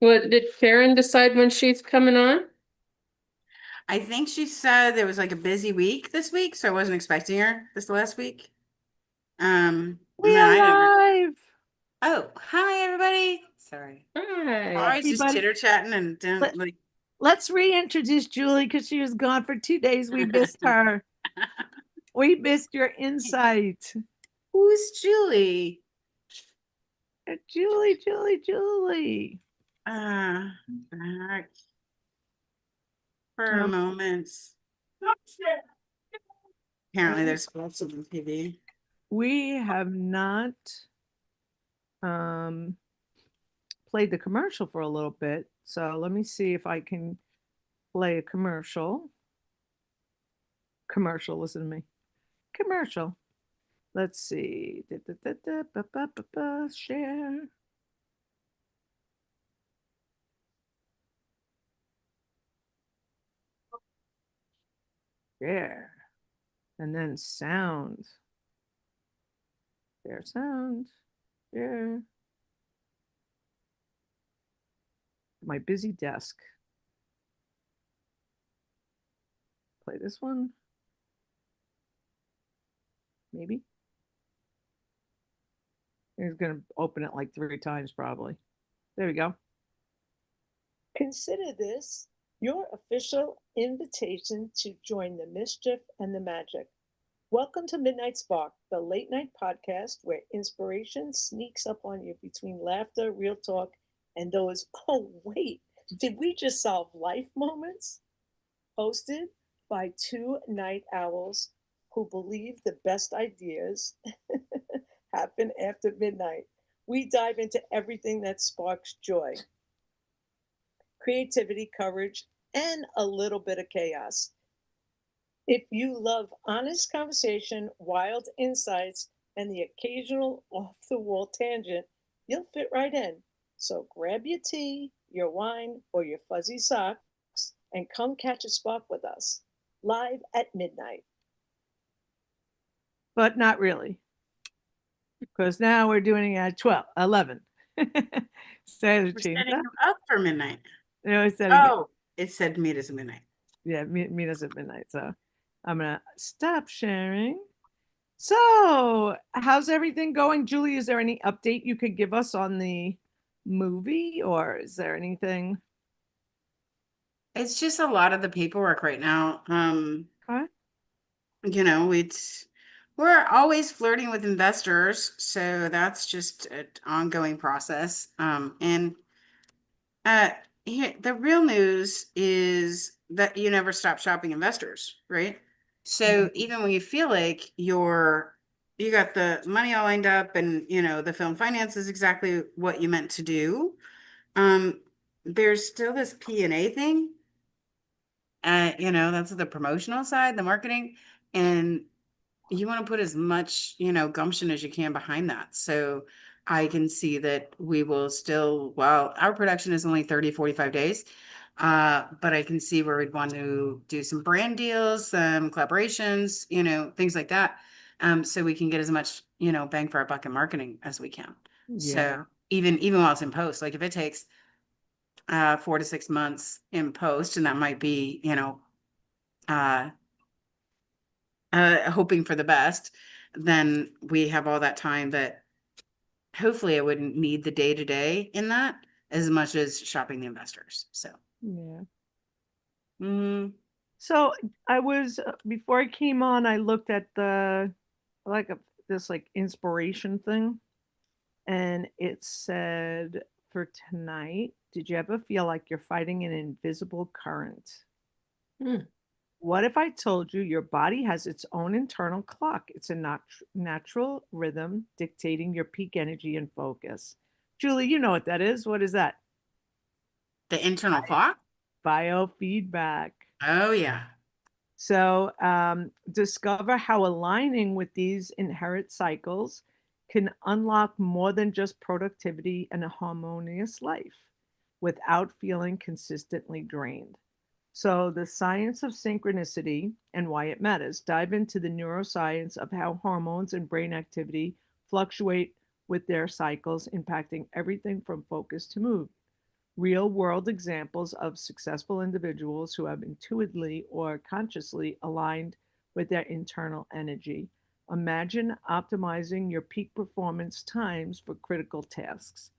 What did Karen decide when she's coming on? I think she said there was like a busy week this week, so I wasn't expecting her this last week. And We then are I never. live. Oh, hi everybody. Sorry. Hi. Always just Everybody, chitter chatting and don't let, like. let's reintroduce Julie because she was gone for 2 days. We missed her. We missed your insight. Who's Julie? Julie. Uh, back for a Um, moment. Apparently, there's sports on TV. we have not um, played the commercial for a little bit. So let me see if I can play a commercial. Commercial, listen to me. Commercial. Let's see. Share. Share. And then sound. Share sound. Share. My busy desk. Play this one. Maybe. He's going to open it like 3 times probably. There we go. Consider this your official invitation to join the mischief and the magic. Welcome to Midnight Spark, the late night podcast where inspiration sneaks up on you between laughter, real talk, and those, oh, wait, did we just solve life moments? Hosted by two night owls who believe the best ideas happen after midnight. We dive into everything that sparks joy, creativity, courage, and a little bit of chaos. If you love honest conversation, wild insights, and the occasional off the wall tangent, you'll fit right in. So grab your tea, your wine, or your fuzzy socks and come catch a spark with us live at midnight. But not really. Because now we're doing it at 12, 11. So We're change setting that. them up for midnight. No, it's setting it. Oh, it said meet us at midnight. Yeah, meet us at midnight. So I'm going to stop sharing. So, how's everything going? Julie, is there any update you could give us on the movie or is there anything? It's just a lot of the paperwork right now. Okay. We're always flirting with investors, so that's just an ongoing process. And uh, here, the real news is that you never stop shopping investors, right? So even when you feel like you got the money all lined up and the film finance is exactly what you meant to do, um, there's still this P&A thing. That's the promotional side, the marketing, and you want to put as much, gumption as you can behind that. So I can see that we will still, well, our production is only 30, 45 days. But I can see where we'd want to do some brand deals, some collaborations, things like that. So we can get as much, bang for our buck in marketing as we can. Yeah. So even while it's in post, like if it takes 4 to 6 months in post, and that might be, uh hoping for the best, then we have all that time that hopefully I wouldn't need the day to day in that as much as shopping the investors. So, Yeah. mm, So I was before I came on, I looked at the like a, this like inspiration thing, and it said for tonight, did you ever feel like you're fighting an invisible current? Hmm. What if I told you your body has its own internal clock? It's a natural rhythm dictating your peak energy and focus. Julie, you know what that is. What is that? the internal clock. Biofeedback. Oh yeah. So, discover how aligning with these inherent cycles can unlock more than just productivity and a harmonious life without feeling consistently drained. So, the science of synchronicity and why it matters. Dive into the neuroscience of how hormones and brain activity fluctuate with their cycles, impacting everything from focus to mood. real world examples of successful individuals who have intuitively or consciously aligned with their internal energy. Imagine optimizing your peak performance times for critical tasks.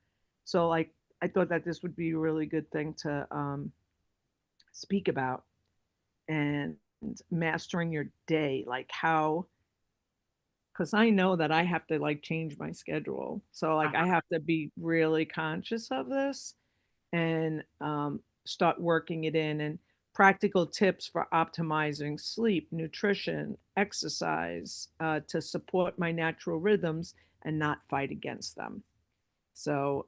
So, like, I thought that this would be a really good thing to speak about, and mastering your day, like how, because I know that I have to like change my schedule. So, like, I Uh-huh. have to be really conscious of this and start working it in. And practical tips for optimizing sleep, nutrition, exercise to support my natural rhythms and not fight against them. So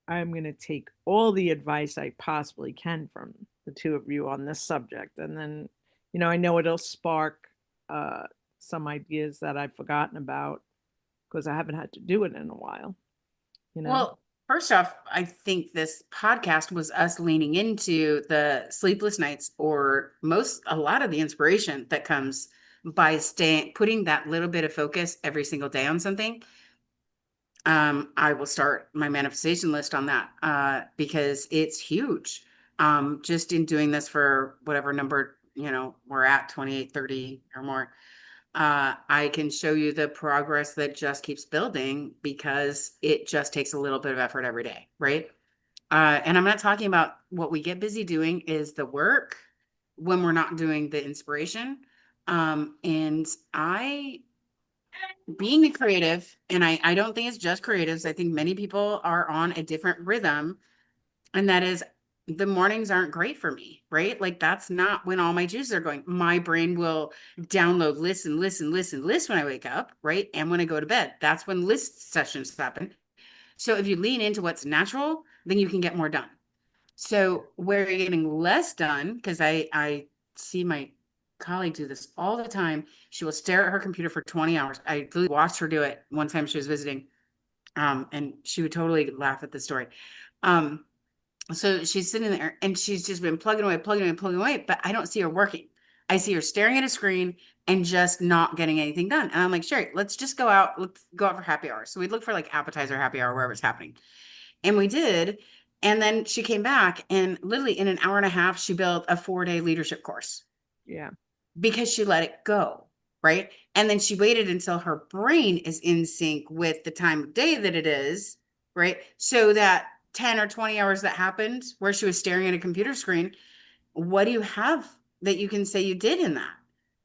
I'm going to take all the advice I possibly can from the two of you on this subject. And then, I know it'll spark uh, some ideas that I've forgotten about because I haven't had to do it in a while, you know? Well, first off, I think this podcast was us leaning into the sleepless nights, or a lot of the inspiration that comes by putting that little bit of focus every single day on something. I will start my manifestation list on that because it's huge. Just in doing this for whatever number, we're at 28, 30 or more. I can show you the progress that just keeps building because it just takes a little bit of effort every day, right? And I'm not talking about what we get busy doing is the work when we're not doing the inspiration. And being a creative, and I don't think it's just creatives. I think many people are on a different rhythm, and that is the mornings aren't great for me, right? Like that's not when all my juices are going. My brain will download listen, listen, listen, list when I wake up, right? And when I go to bed, that's when list sessions happen. So if you lean into what's natural, then you can get more done. So where you're getting less done, because I see my colleague do this all the time. She will stare at her computer for 20 hours. I literally watched her do it one time she was visiting. And she would totally laugh at the story. Um, so she's sitting there and she's just been plugging away, plugging away, plugging away, but I don't see her working. I see her staring at a screen and just not getting anything done. And I'm like, Sherry, let's just go out. Let's go out for happy hour. So we'd look for like appetizer happy hour, wherever it's happening. And we did. And then she came back and literally in an hour and a half, she built a 4-day leadership course Yeah. because she let it go. Right. And then she waited until her brain is in sync with the time of day that it is. Right. So that 10 or 20 hours that happened where she was staring at a computer screen, what do you have that you can say you did in that?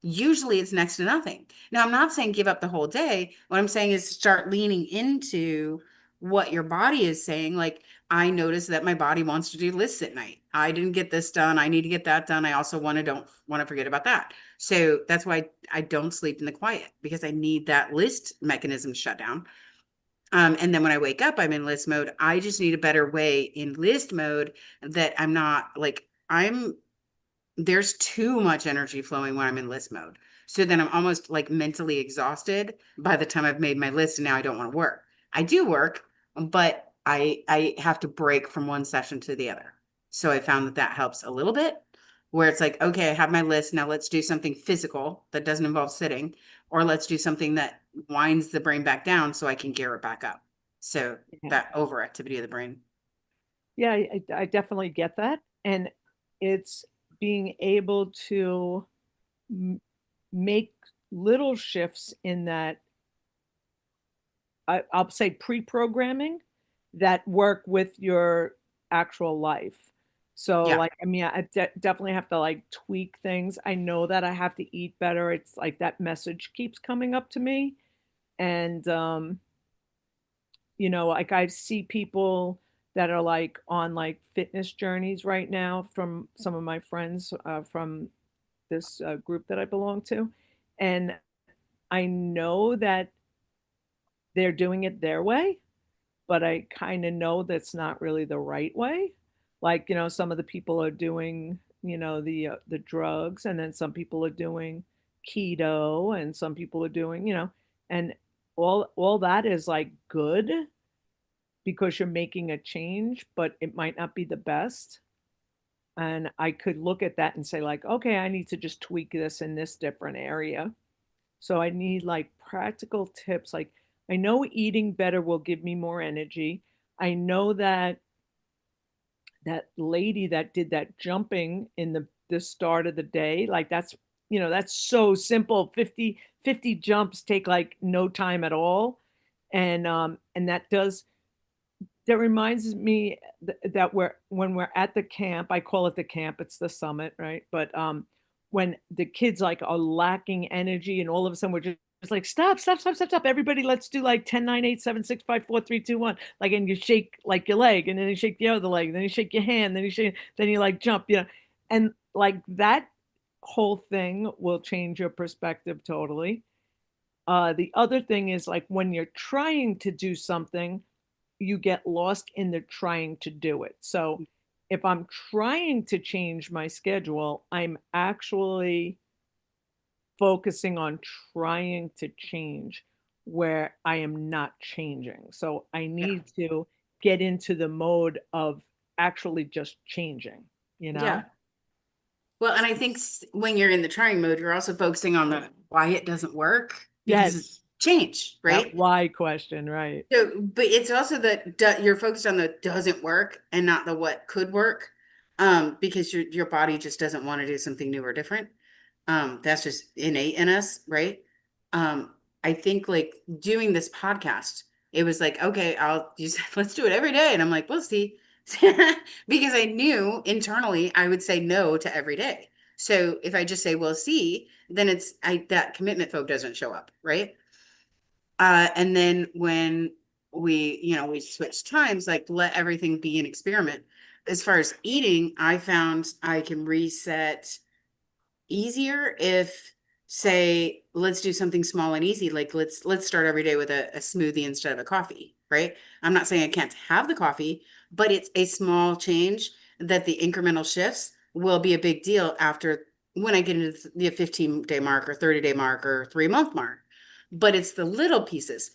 Usually it's next to nothing. Now, I'm not saying give up the whole day. What I'm saying is start leaning into what your body is saying. Like, I noticed that my body wants to do lists at night. I didn't get this done. I need to get that done. I also don't want to forget about that. So that's why I don't sleep in the quiet, because I need that list mechanism shut down. And then when I wake up, I'm in list mode. I just need a better way in list mode that I'm not like, there's too much energy flowing when I'm in list mode. So then I'm almost like mentally exhausted by the time I've made my list and now I don't want to work. I do work, but I have to break from one session to the other. So I found that that helps a little bit, where it's like, okay, I have my list. Now let's do something physical that doesn't involve sitting, or let's do something that winds the brain back down so I can gear it back up. So Yeah. that overactivity of the brain. Yeah, I definitely get that. And it's being able to make little shifts in that, I'll say pre-programming that work with your actual life. So Yeah. like, I mean, I definitely have to like tweak things. I know that I have to eat better. It's like that message keeps coming up to me. And, like I see people that are like on like fitness journeys right now from some of my friends from this group that I belong to. And I know that they're doing it their way, but I kind of know that's not really the right way. Like, some of the people are doing, the drugs, and then some people are doing keto, and some people are doing, and all that is like good because you're making a change, but it might not be the best. And I could look at that and say, like, okay, I need to just tweak this in this different area. So I need like practical tips. Like, I know eating better will give me more energy. I know that that lady that did that jumping in the start of the day, like that's, that's so simple. 50 jumps take like no time at all. And that reminds me that when we're at the camp, I call it the camp, it's the summit, right? But when the kids like are lacking energy and all of a sudden we're just like, stop, stop, stop, stop, stop. Everybody, let's do like 10, 9, 8, 7, 6, 5, 4, 3, 2, 1. Like, and you shake like your leg, and then you shake the other leg, then you shake your hand, then you like jump, and like that whole thing will change your perspective totally. The other thing is like when you're trying to do something, you get lost in the trying to do it. So if I'm trying to change my schedule, I'm actually focusing on trying to change where I am not changing. So I need to get into the mode of actually just changing, Yeah. Well, and I think when you're in the trying mode, you're also focusing on the why it doesn't work because it's change, right? That why question, right? So, but it's also that you're focused on the doesn't work and not the what could work, because your body just doesn't want to do something new or different. That's just innate in us, right? I think like doing this podcast, it was like, okay, let's do it every day, and I'm like, we'll see, because I knew internally I would say no to every day. So if I just say we'll see, then that commitment folk doesn't show up, right? And then when we switch times, like let everything be an experiment. As far as eating, I found I can reset easier if, say, let's do something small and easy. Like let's start every day with a smoothie instead of a coffee, right? I'm not saying I can't have the coffee, but it's a small change that the incremental shifts will be a big deal after when I get into the 15-day mark or 30-day mark or 3-month mark. But it's the little pieces.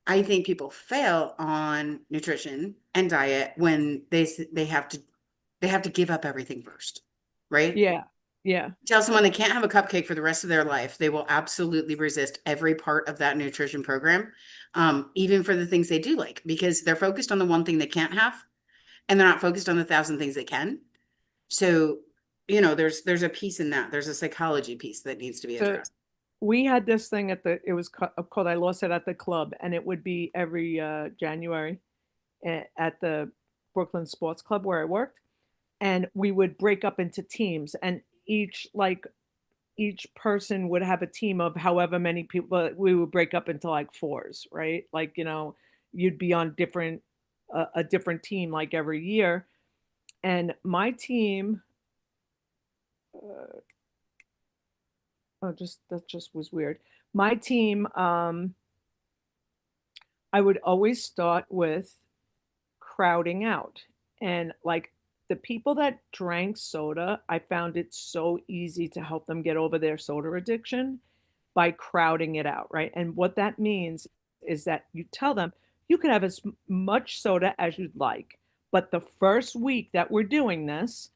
I think people fail on nutrition and diet when they have to give up everything first, right? Yeah. Tell someone they can't have a cupcake for the rest of their life. They will absolutely resist every part of that nutrition program, even for the things they do like, because they're focused on the one thing they can't have, and they're not focused on the 1,000 things they can. So, there's a piece in that. There's a psychology piece that needs to be So addressed. we had this thing it was called I Lost It at the Club, and it would be every January at the Brooklyn Sports Club where I worked, and we would break up into teams, and each person would have a team of however many people. We would break up into like fours, right? Like, you'd be on a different team like every year. And my team, that just was weird. My team, I would always start with crowding out. And like the people that drank soda, I found it so easy to help them get over their soda addiction by crowding it out, right? And what that means is that you tell them you can have as much soda as you'd like, but the first week that we're doing this,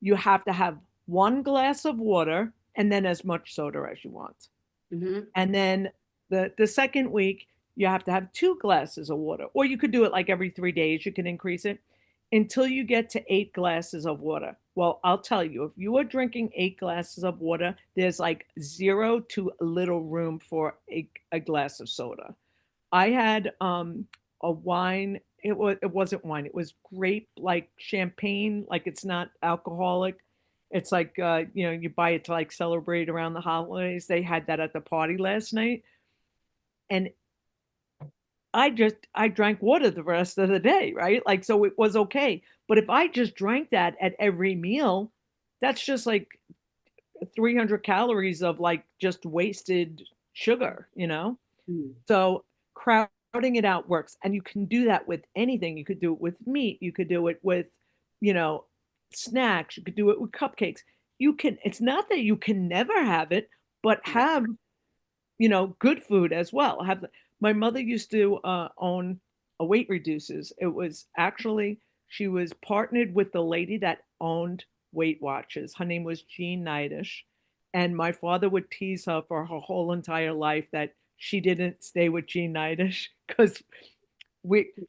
you have to have 1 glass of water and then as much soda as you want. Mm-hmm. And then the second week, you have to have 2 glasses of water, or you could do it like every 3 days, you can increase it until you get to 8 glasses of water. Well, I'll tell you, if you are drinking 8 glasses of water, there's like 0 to little room for a glass of soda. I had a wine. It wasn't wine. It was grape, like champagne. Like it's not alcoholic. It's like you buy it to like celebrate around the holidays. They had that at the party last night, and I drank water the rest of the day, right? Like, so it was okay. But if I just drank that at every meal, that's just like 300 calories of like just wasted sugar. So crowding it out works. And you can do that with anything. You could do it with meat. You could do it with, you know, snacks. You could do it with cupcakes. It's not that you can never have it, but have, good food as well. My mother used to own a weight reduces. It was actually, she was partnered with the lady that owned Weight Watchers. Her name was Jean Nidish. And my father would tease her for her whole entire life that she didn't stay with Jean Nidish because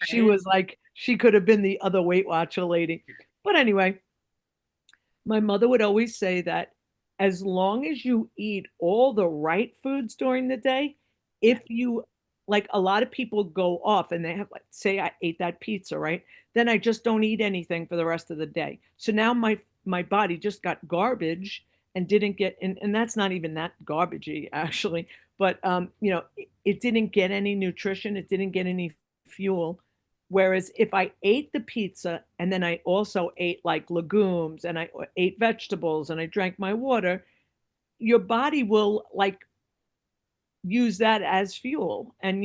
she was like, she could have been the other Weight Watcher lady. But anyway, my mother would always say that as long as you eat all the right foods during the day, if you like a lot of people go off and they have like say I ate that pizza, right? Then I just don't eat anything for the rest of the day. So now my body just got garbage and didn't get and that's not even that garbagey actually, but it didn't get any nutrition, it didn't get any fuel. Whereas if I ate the pizza and then I also ate like legumes and I ate vegetables and I drank my water, your body will like use that as fuel. And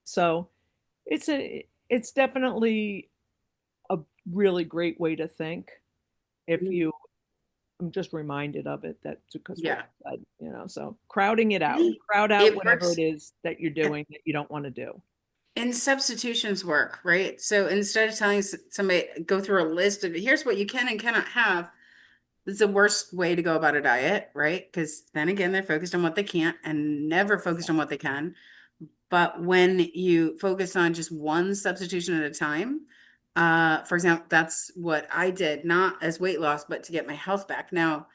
so it's definitely a really great way to think if Mm. you I'm just reminded of it that because what Yeah. you said, so crowding it out, Mhm. crowd out It whatever works. it is that you're doing that you don't want to do. And substitutions work, right? So instead of telling somebody, go through a list of here's what you can and cannot have, it's the worst way to go about a diet, right? Because then again, they're focused on what they can't and never focused on what they can. But when you focus on just one substitution at a time, for example, that's what I did, not as weight loss, but to get my health back. Now,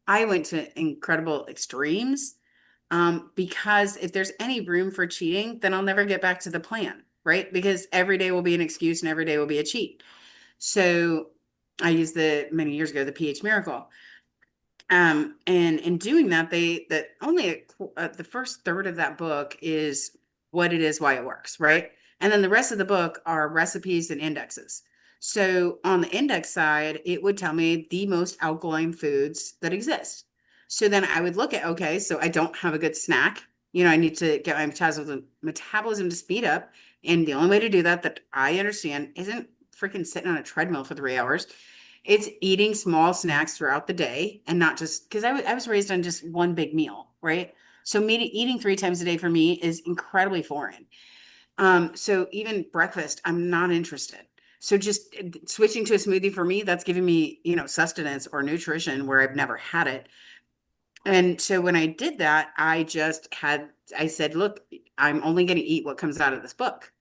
I went to incredible extremes. Because if there's any room for cheating, then I'll never get back to the plan, right? Because every day will be an excuse and every day will be a cheat. So I used many years ago, the pH miracle. And in doing that, that only the first third of that book is what it is, why it works, right? And then the rest of the book are recipes and indexes. So on the index side, it would tell me the most alkaline foods that exist. So then I would look at, okay, so I don't have a good snack. I need to get my metabolism to speed up. And the only way to do that, that I understand, isn't freaking sitting on a treadmill for 3 hours. It's eating small snacks throughout the day and not just because I was raised on just one big meal, right? So eating 3 times a day for me is incredibly foreign. So even breakfast, I'm not interested. So just switching to a smoothie for me, that's giving me, sustenance or nutrition where I've never had it. And so when I did that, I said, look, I'm only going to eat what comes out of this book.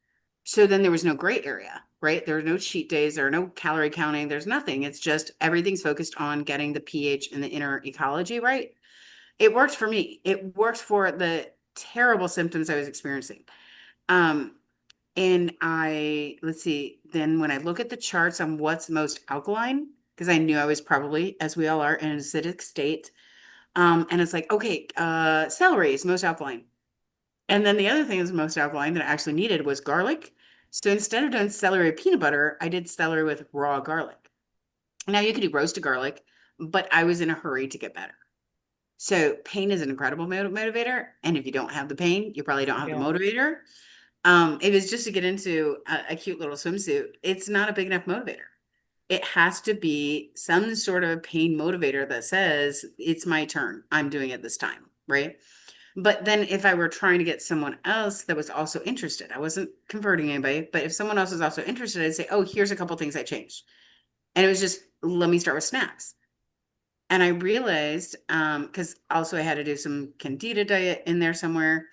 So then there was no gray area, right? There were no cheat days, there are no calorie counting, there's nothing. It's just everything's focused on getting the pH and the inner ecology right. It worked for me. It worked for the terrible symptoms I was experiencing. And let's see, then when I look at the charts on what's most alkaline, because I knew I was probably, as we all are, in an acidic state. And it's like, okay, celery is most alkaline. And then the other thing that's most alkaline that I actually needed was garlic. So instead of doing celery with peanut butter, I did celery with raw garlic. Now you could do roasted garlic, but I was in a hurry to get better. So pain is an incredible motivator. And if you don't have the pain, you probably don't have the Yeah. motivator. If it's just to get into a cute little swimsuit, it's not a big enough motivator. It has to be some sort of pain motivator that says, it's my turn. I'm doing it this time, right? But then if I were trying to get someone else that was also interested, I wasn't converting anybody, but if someone else was also interested, I'd say, oh, here's a couple things I changed. And it was just, let me start with snacks. And I realized, because also I had to do some candida diet in there somewhere.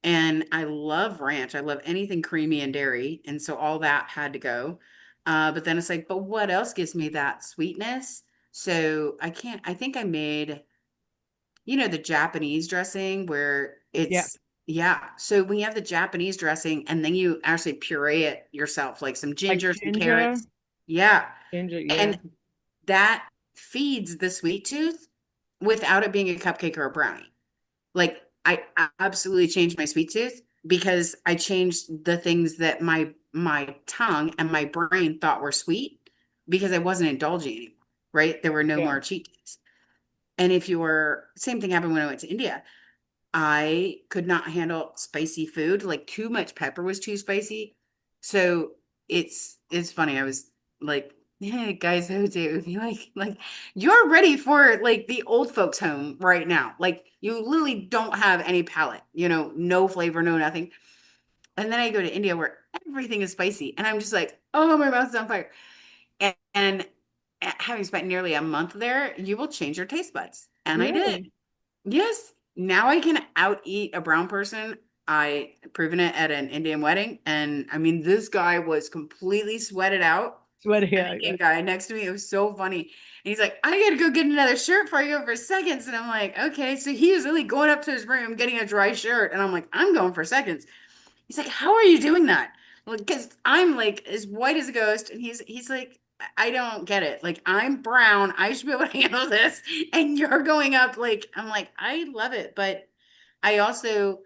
And I love ranch. I love anything creamy and dairy. And so all that had to go. But then it's like, but what else gives me that sweetness? So I think I made, the Japanese dressing where Yeah. yeah. So when you have the Japanese dressing and then you actually puree it yourself, like some Like ginger, some ginger. carrots. Yeah. Ginger, yeah. And that feeds the sweet tooth without it being a cupcake or a brownie. Like I absolutely changed my sweet tooth because I changed the things that my tongue and my brain thought were sweet because I wasn't indulging anymore, right? There were no Yeah. more cheat days. And same thing happened when I went to India. I could not handle spicy food. Like too much pepper was too spicy. So it's funny. I was like, yeah, guys, I would say it would be like you're ready for like the old folks home right now. Like you literally don't have any palate, no flavor, no nothing. And then I go to India where everything is spicy. And I'm just like, oh, my mouth's on fire. And having spent nearly a month there, you will change your taste buds. And I did. Really? Yes. Now I can out eat a brown person. I proven it at an Indian wedding. And I mean, this guy was completely sweated out. Sweaty, The yeah, yeah. Mexican guy next to me. It was so funny. And he's like, I gotta go get another shirt before I go for seconds. And I'm like, okay. So he was really going up to his room, getting a dry shirt. And I'm like, I'm going for seconds. He's like, how are you doing that? Like, because I'm like as white as a ghost. And he's like, I don't get it. Like, I'm brown. I should be able to handle this. And you're going up. Like, I'm like, I love it. But I also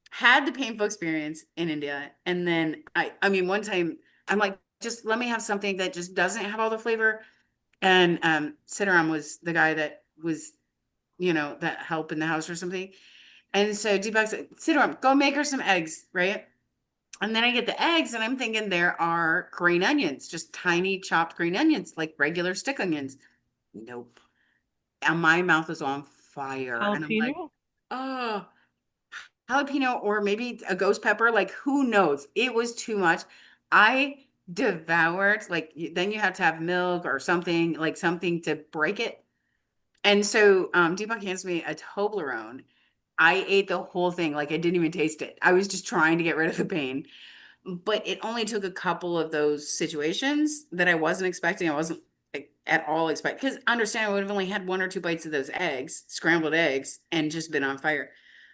had the painful experience in India. And then I mean, one time I'm like, just let me have something that just doesn't have all the flavor. And Sitaram was the guy that was, that help in the house or something. And so Deepak said, Sitaram, go make her some eggs, right? And then I get the eggs and I'm thinking there are green onions, just tiny chopped green onions, like regular stick onions. Nope. And my mouth was on fire. And I'm like, Jalapeno? oh, jalapeno or maybe a ghost pepper, like who knows? It was too much. I devoured, like then you have to have milk or something, like something to break it. And so Deepak hands me a Toblerone. I ate the whole thing, like I didn't even taste it. I was just trying to get rid of the pain. But it only took a couple of those situations that I wasn't expecting. I wasn't at all expecting, because understand I would have only had one or two bites of those eggs, scrambled eggs, and just been on fire.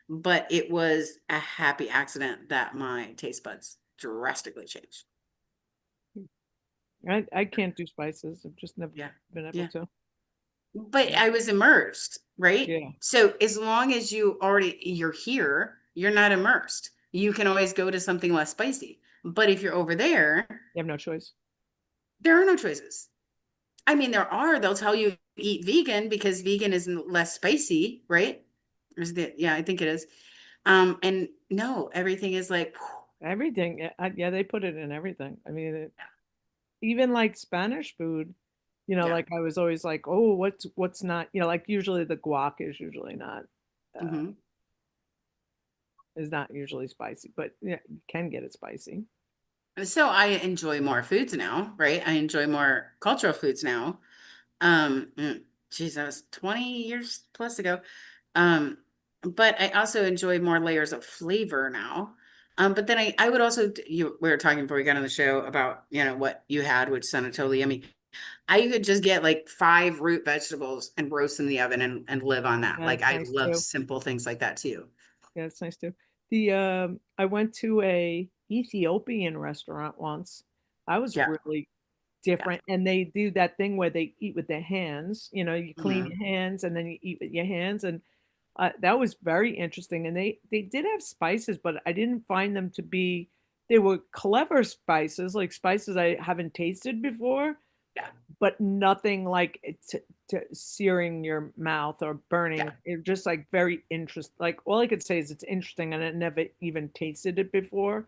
But it was a happy accident that my taste buds drastically changed. I can't do spices. I've just never Yeah. been able Yeah. to. But Yeah. I was immersed, right? Yeah. So as long as you're here, you're not immersed. You can always go to something less spicy. But if you're over there, You have no choice. there are no choices. I mean, they'll tell you eat vegan because vegan is less spicy, right? Yeah, I think it is. And no, everything is like, Everything. Yeah, they put it in everything. I mean, even like Spanish food, yeah. like I was always like, oh, what's not, like usually the guac is usually not Mhm. is not usually spicy, but yeah, you can get it spicy. So I enjoy more foods now, right? I enjoy more cultural foods now. Geez, that was 20 years plus ago. Um, but I also enjoy more layers of flavor now. But then I would also, we were talking before we got on the show about, what you had, which sounded totally yummy. I could just get like 5 root vegetables and roast in the oven and live on that. Yeah, Like it's I nice love too. simple things like that too. Yeah, it's nice too. I went to a Ethiopian restaurant once. I was Yeah. really Yeah. different, and they do that thing where they eat with their hands. You clean Mhm. your hands and then you eat with your hands, and that was very interesting. And they did have spices, but I didn't find them to be. They were clever spices, like spices I haven't tasted before, Yeah. but nothing like to searing your mouth or burning. Yeah. It just like very interesting. Like all I could say is it's interesting, and I never even tasted it before.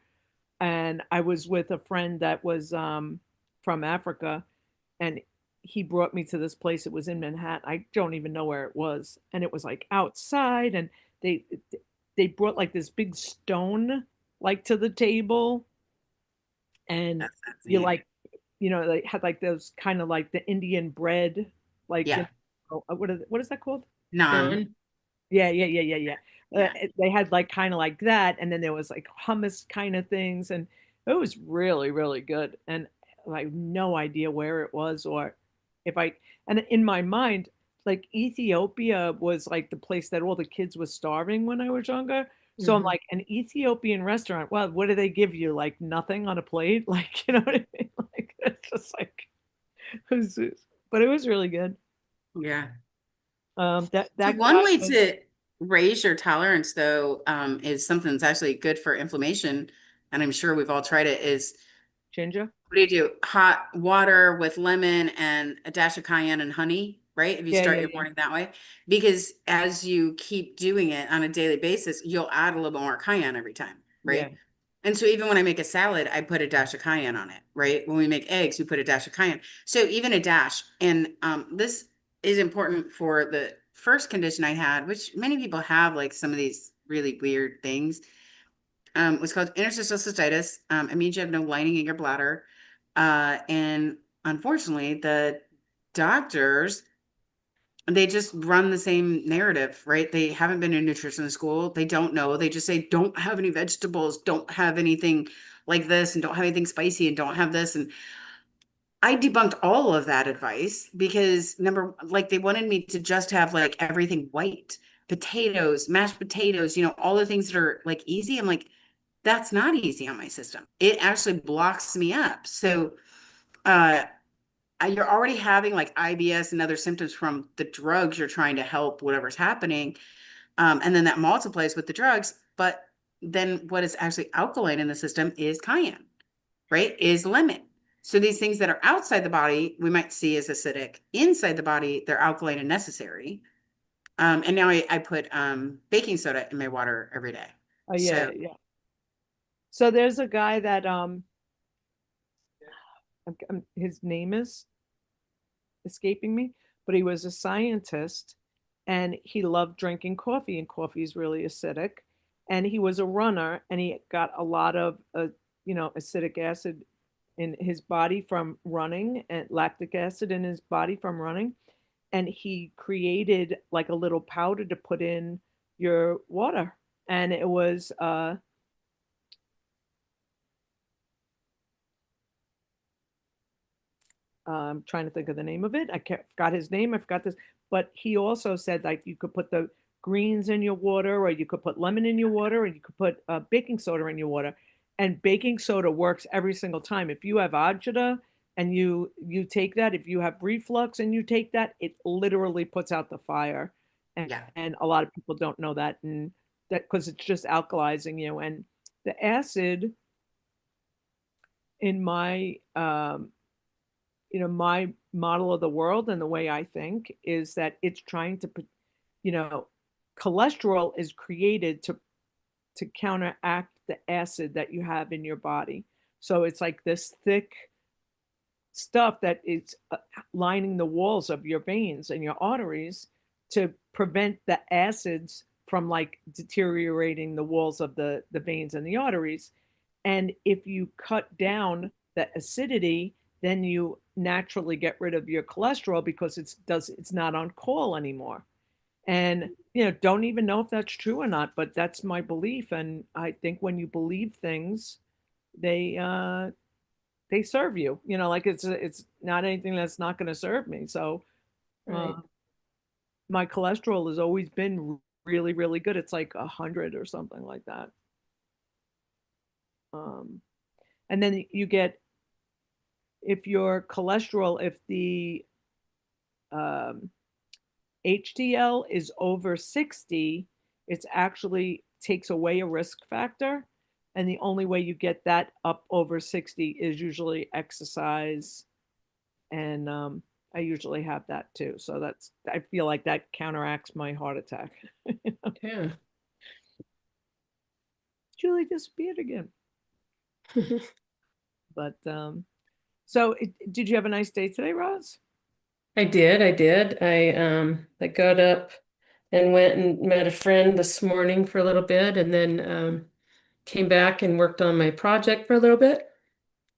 And I was with a friend that was from Africa, and he brought me to this place. It was in Manhattan. I don't even know where it was, and it was like outside, and they they brought like this big stone like to the table, and That's you neat. like they had like those kind of like the Indian bread, like Yeah. what is that called? The Naan. yeah, yeah, yeah, yeah, yeah. Yeah. They had like kind of like that, and then there was like hummus kind of things, and it was really, really good. And I have no idea where it was or if I. And in my mind, like Ethiopia was like the place that all the kids were starving when I was younger. So I'm Mhm. like an Ethiopian restaurant. Well, what do they give you? Like nothing on a plate? Like you know what I mean? Like it's just like, it was, but it was really good. Yeah. So That one guy way was to raise your tolerance, though, is something that's actually good for inflammation, and I'm sure we've all tried it, is Ginger. what do you do? Hot water with lemon and a dash of cayenne and honey, right? If you Yeah, start yeah, your yeah. morning that way, because as you keep doing it on a daily basis, you'll add a little bit more cayenne every time, Yeah. right? And so even when I make a salad, I put a dash of cayenne on it, right? When we make eggs, we put a dash of cayenne. So even a dash. And this is important for the first condition I had, which many people have, like some of these really weird things. Was called interstitial cystitis. It means you have no lining in your bladder. And unfortunately, the doctors, they just run the same narrative, right? They haven't been in nutrition school. They don't know. They just say, don't have any vegetables, don't have anything like this, and don't have anything spicy, and don't have this. And I debunked all of that advice because like they wanted me to just have like everything white, potatoes, mashed potatoes, all the things that are like easy. I'm like, that's not easy on my system. It actually blocks me up. So, uh, you're already having like IBS and other symptoms from the drugs you're trying to help whatever's happening. And then that multiplies with the drugs. But then what is actually alkaline in the system is cayenne, right? Is lemon. So these things that are outside the body, we might see as acidic. Inside the body, they're alkaline and necessary. And now I put baking soda in my water every day. Oh yeah, So yeah. So there's a guy that his name is escaping me, but he was a scientist and he loved drinking coffee, and coffee is really acidic. And he was a runner, and he got a lot of acidic acid in his body from running, and lactic acid in his body from running. And he created like a little powder to put in your water, and it was I'm trying to think of the name of it. I forgot his name. I forgot this. But he also said like you could put the greens in your water, or you could put lemon in your water, or you could put baking soda in your water. And baking soda works every single time. If you have agita and you take that, if you have reflux and you take that, it literally puts out the fire. And, yeah, and a lot of people don't know that, and that because it's just alkalizing you. And the acid in my my model of the world and the way I think is that it's trying to, cholesterol is created to counteract the acid that you have in your body. So it's like this thick stuff that is lining the walls of your veins and your arteries to prevent the acids from like deteriorating the walls of the veins and the arteries. And if you cut down the acidity, then you naturally get rid of your cholesterol because it's not on call anymore. And don't even know if that's true or not, but that's my belief. And I think when you believe things, they serve you. Like it's not anything that's not going to serve me. So Right. my cholesterol has always been really, really good. It's like 100 or something like that. And then you get, if your cholesterol, if the HDL is over 60, it's actually takes away a risk factor. And the only way you get that up over 60 is usually exercise. And I usually have that too. So I feel like that counteracts my heart attack. Yeah. Julie disappeared again. But so did you have a nice day today, Roz? I did. I got up and went and met a friend this morning for a little bit, and then came back and worked on my project for a little bit.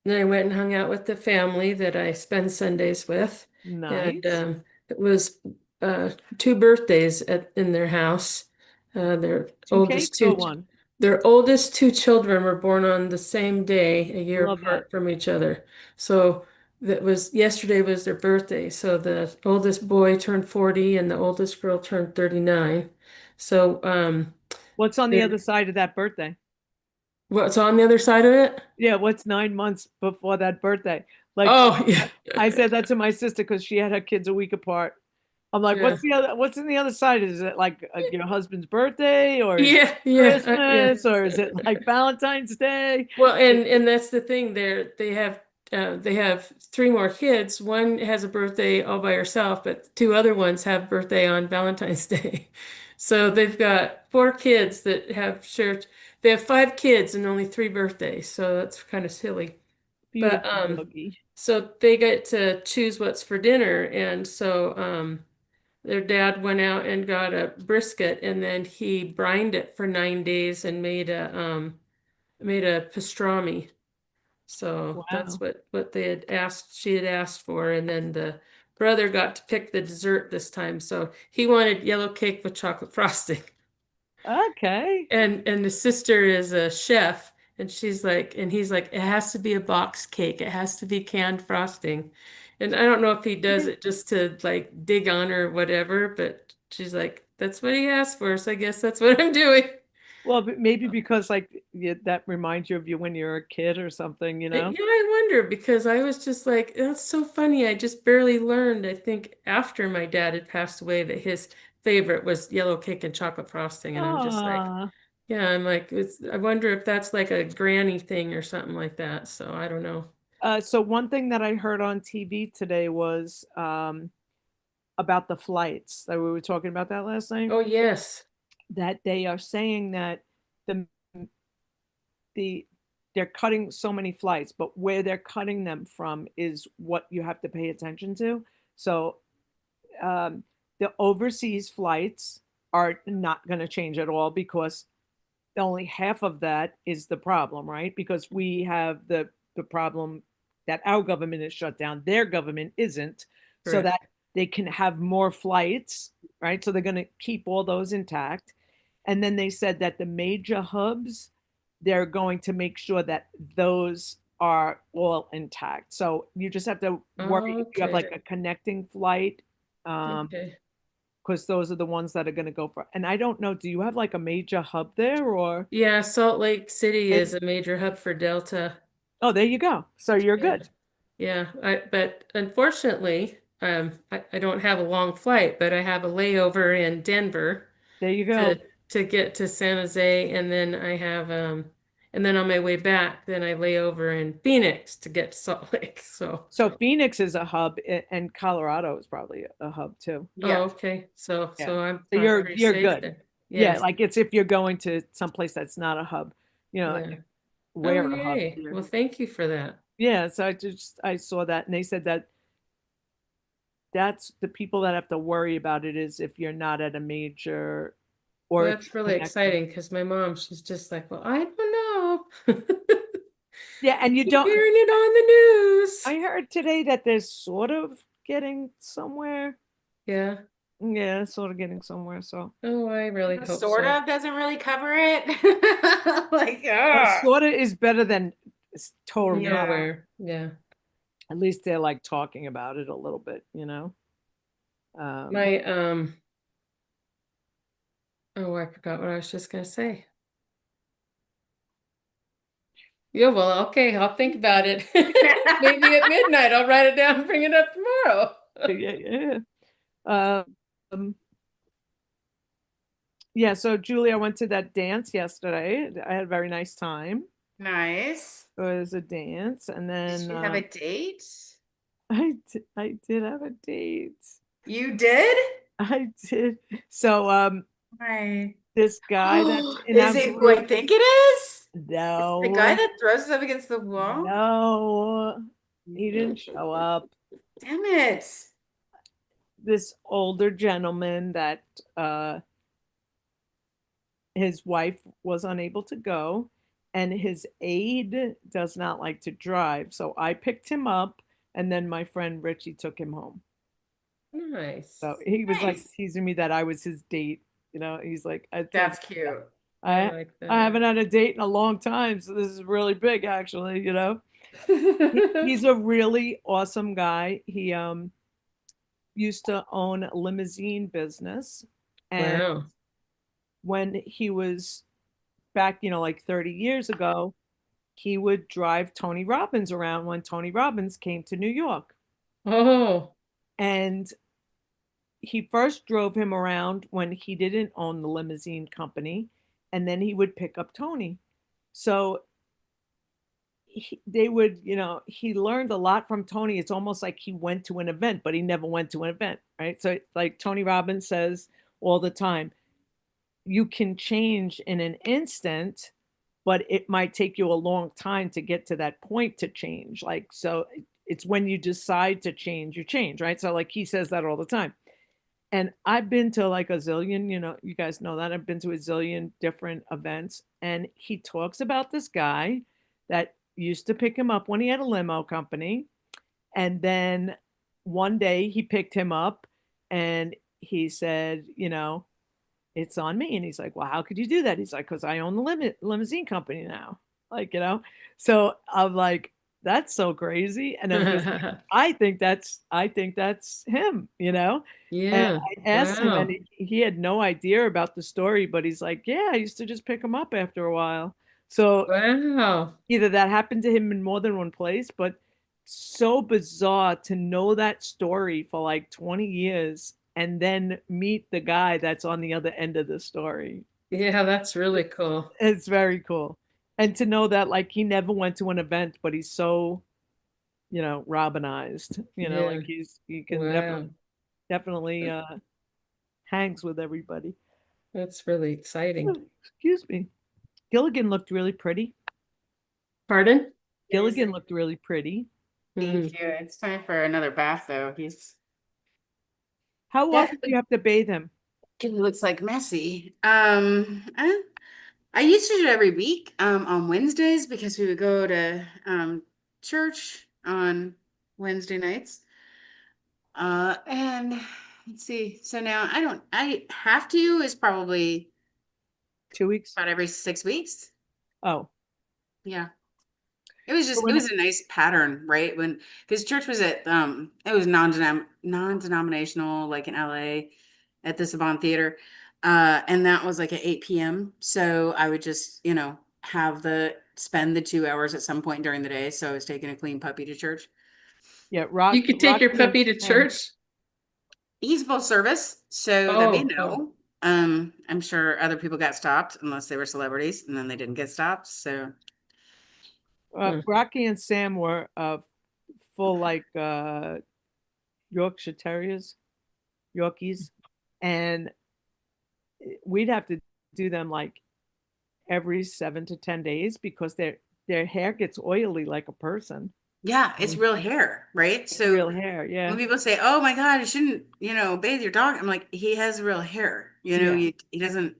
And then I went and hung out with the family that I spend Sundays with. Nice. And it was two birthdays in their house. Their Two cakes or one? Their oldest two children were born on the same day, a year Love apart that. from each other. So yesterday was their birthday. So the oldest boy turned 40 and the oldest girl turned 39. So What's on the other side of that birthday? what's on the other side of it? Yeah, what's 9 months before that birthday? Like, Oh, yeah. I said that to my sister because she had her kids a week apart. I'm like, Yeah. what's in the other side? Is it like your husband's birthday, or is it Yeah, yeah, Christmas, or is it like Valentine's Day? Well, and that's the thing. They have three more kids. One has a birthday all by herself, but two other ones have birthday on Valentine's Day. So they've got four kids that have shared. They have five kids and only three birthdays. So that's kind of silly. But Beautiful doggy. so they get to choose what's for dinner, and so their dad went out and got a brisket, and then he brined it for 9 days and made a pastrami. So that's Wow. what she had asked for. And then the brother got to pick the dessert this time. So he wanted yellow cake with chocolate frosting. Okay. And the sister is a chef, And he's like, it has to be a box cake. It has to be canned frosting. And I don't know if he does it just to like dig on her or whatever, but she's like, that's what he asked for. So I guess that's what I'm doing. Well, maybe because like that reminds you of you when you were a kid or something, you know? Yeah, I wonder because I was just like, that's so funny. I just barely learned, I think, after my dad had passed away, that his favorite was yellow cake and chocolate frosting. And I'm just like, Ah. yeah, I'm like, I wonder if that's like a granny thing or something like that. So I don't know. So one thing that I heard on TV today was about the flights that we were talking about that last night. Oh, yes. That they are saying that the the they're cutting so many flights, but where they're cutting them from is what you have to pay attention to. So um, the overseas flights are not going to change at all because only half of that is the problem, right? Because we have the problem that our government is shut down, their government isn't, so that Correct. they can have more flights, right? So they're going to keep all those intact. And then they said that the major hubs, they're going to make sure that those are all intact. So you just have to worry if you have Okay. like a connecting flight, Okay. because those are the ones that are going to go for. And I don't know, do you have like a major hub there or? Yeah, Salt Lake City It, is a major hub for Delta. oh, there you go. So you're Yeah. good. Yeah. But unfortunately, I don't have a long flight, but I have a layover in Denver There you go. to get to San Jose, and then and then on my way back, then I lay over in Phoenix to get to Salt Lake. So So Phoenix is a hub and Colorado is probably a hub too. oh, Yeah. okay. So Yeah. I'm So probably you're pretty you're safe good. then. Yeah, Yes. like it's if you're going to someplace that's not a hub, you know, Yeah. Oh, where a hub yay. here. Well, thank you for that. Yeah, so I saw that and they said that that's the people that have to worry about it is if you're not at a major Well, or if that's you're really connected. exciting because my mom, she's just like, well, I don't know. Yeah, and you Keep don't. hearing it on the news. I heard today that they're sort of getting somewhere. Yeah. Yeah, sort of getting somewhere. So Oh, I really hope Sort so. of doesn't really cover it. Like, sort of is better than total Yeah. not. Nowhere. Yeah. At least they're like talking about it a little bit, you know. Um, My oh, I forgot what I was just gonna say. Yeah, well, okay, I'll think about it. Maybe at midnight I'll write it down and bring it up tomorrow. yeah, yeah. Um, yeah. So Julie, I went to that dance yesterday. I had a very nice time. Nice. It was a dance, and Did then you have a date? I did have a date. You did? I did. So Right. this guy that's in our Is it who I group, think it is? Is it the guy no, that throws himself against the wall? no, he didn't show up. Damn it. This older gentleman that his wife was unable to go, and his aide does not like to drive. So I picked him up, and then my friend Richie took him home. Nice. So he was like Nice. teasing me that I was his date. You know, he's like, That's cute. I I like I that. haven't had a date in a long time, so this is really big, actually. You know, he's a really awesome guy. He used to own a limousine business, and Wow. when he was back, you know, like 30 years ago, he would drive Tony Robbins around when Tony Robbins came to New York. Oh, And he first drove him around when he didn't own the limousine company, and then he would pick up Tony. So they would, you know, he learned a lot from Tony. It's almost like he went to an event, but he never went to an event, right? So, like Tony Robbins says all the time, you can change in an instant, but it might take you a long time to get to that point to change. Like, so it's when you decide to change, you change, right? So, like, he says that all the time. And I've been to like a zillion, you know, you guys know that I've been to a zillion different events. And he talks about this guy that used to pick him up when he had a limo company. And then one day he picked him up and he said, you know, it's on me. And he's like, well, how could you do that? He's like, because I own the limousine company now. Like, so I'm like, that's so crazy. And I'm just like, I think that's him, And Yeah. I asked him, and Wow. he had no idea about the story, but he's like, yeah, I used to just pick him up after a while. So Wow. either that happened to him in more than one place, but so bizarre to know that story for like 20 years and then meet the guy that's on the other end of the story. Yeah, that's really cool. It's very cool. And to know that like he never went to an event, but he's so, Robinized, like Yeah. he can Wow. definitely hangs with everybody. That's really exciting. Oh, excuse me. Gilligan looked really pretty. Pardon? There's, Gilligan looked really pretty. Mm. thank you. It's time for another bath though. He's How often do you definitely, have to bathe him? he looks like messy. I used to do it every week, on Wednesdays because we would go to, church on Wednesday nights. And let's see. So now I have to is probably 2 weeks? about every 6 weeks. Oh, Yeah. so It when was a nice pattern, right? When, because church was at, it was non-denominational, like in LA at the Saban Theater. And that was like at 8 p.m. So I would just, spend the 2 hours at some point during the day. So I was taking a clean puppy to church. yeah, You could take your Rocky and puppy to Sam. church? He's full service, so that'd be a Oh, oh. no. I'm sure other people got stopped unless they were celebrities, and then they didn't get stopped. So Hmm. Rocky and Sam were full like Yorkshire Terriers, Yorkies, and we'd have to do them like every 7 to 10 days because their hair gets oily like a person. yeah, it's Mm. real hair, right? It's So real hair, when yeah, people say, "Oh my God, you shouldn't, bathe your dog," I'm like, he has real hair. yeah, He doesn't.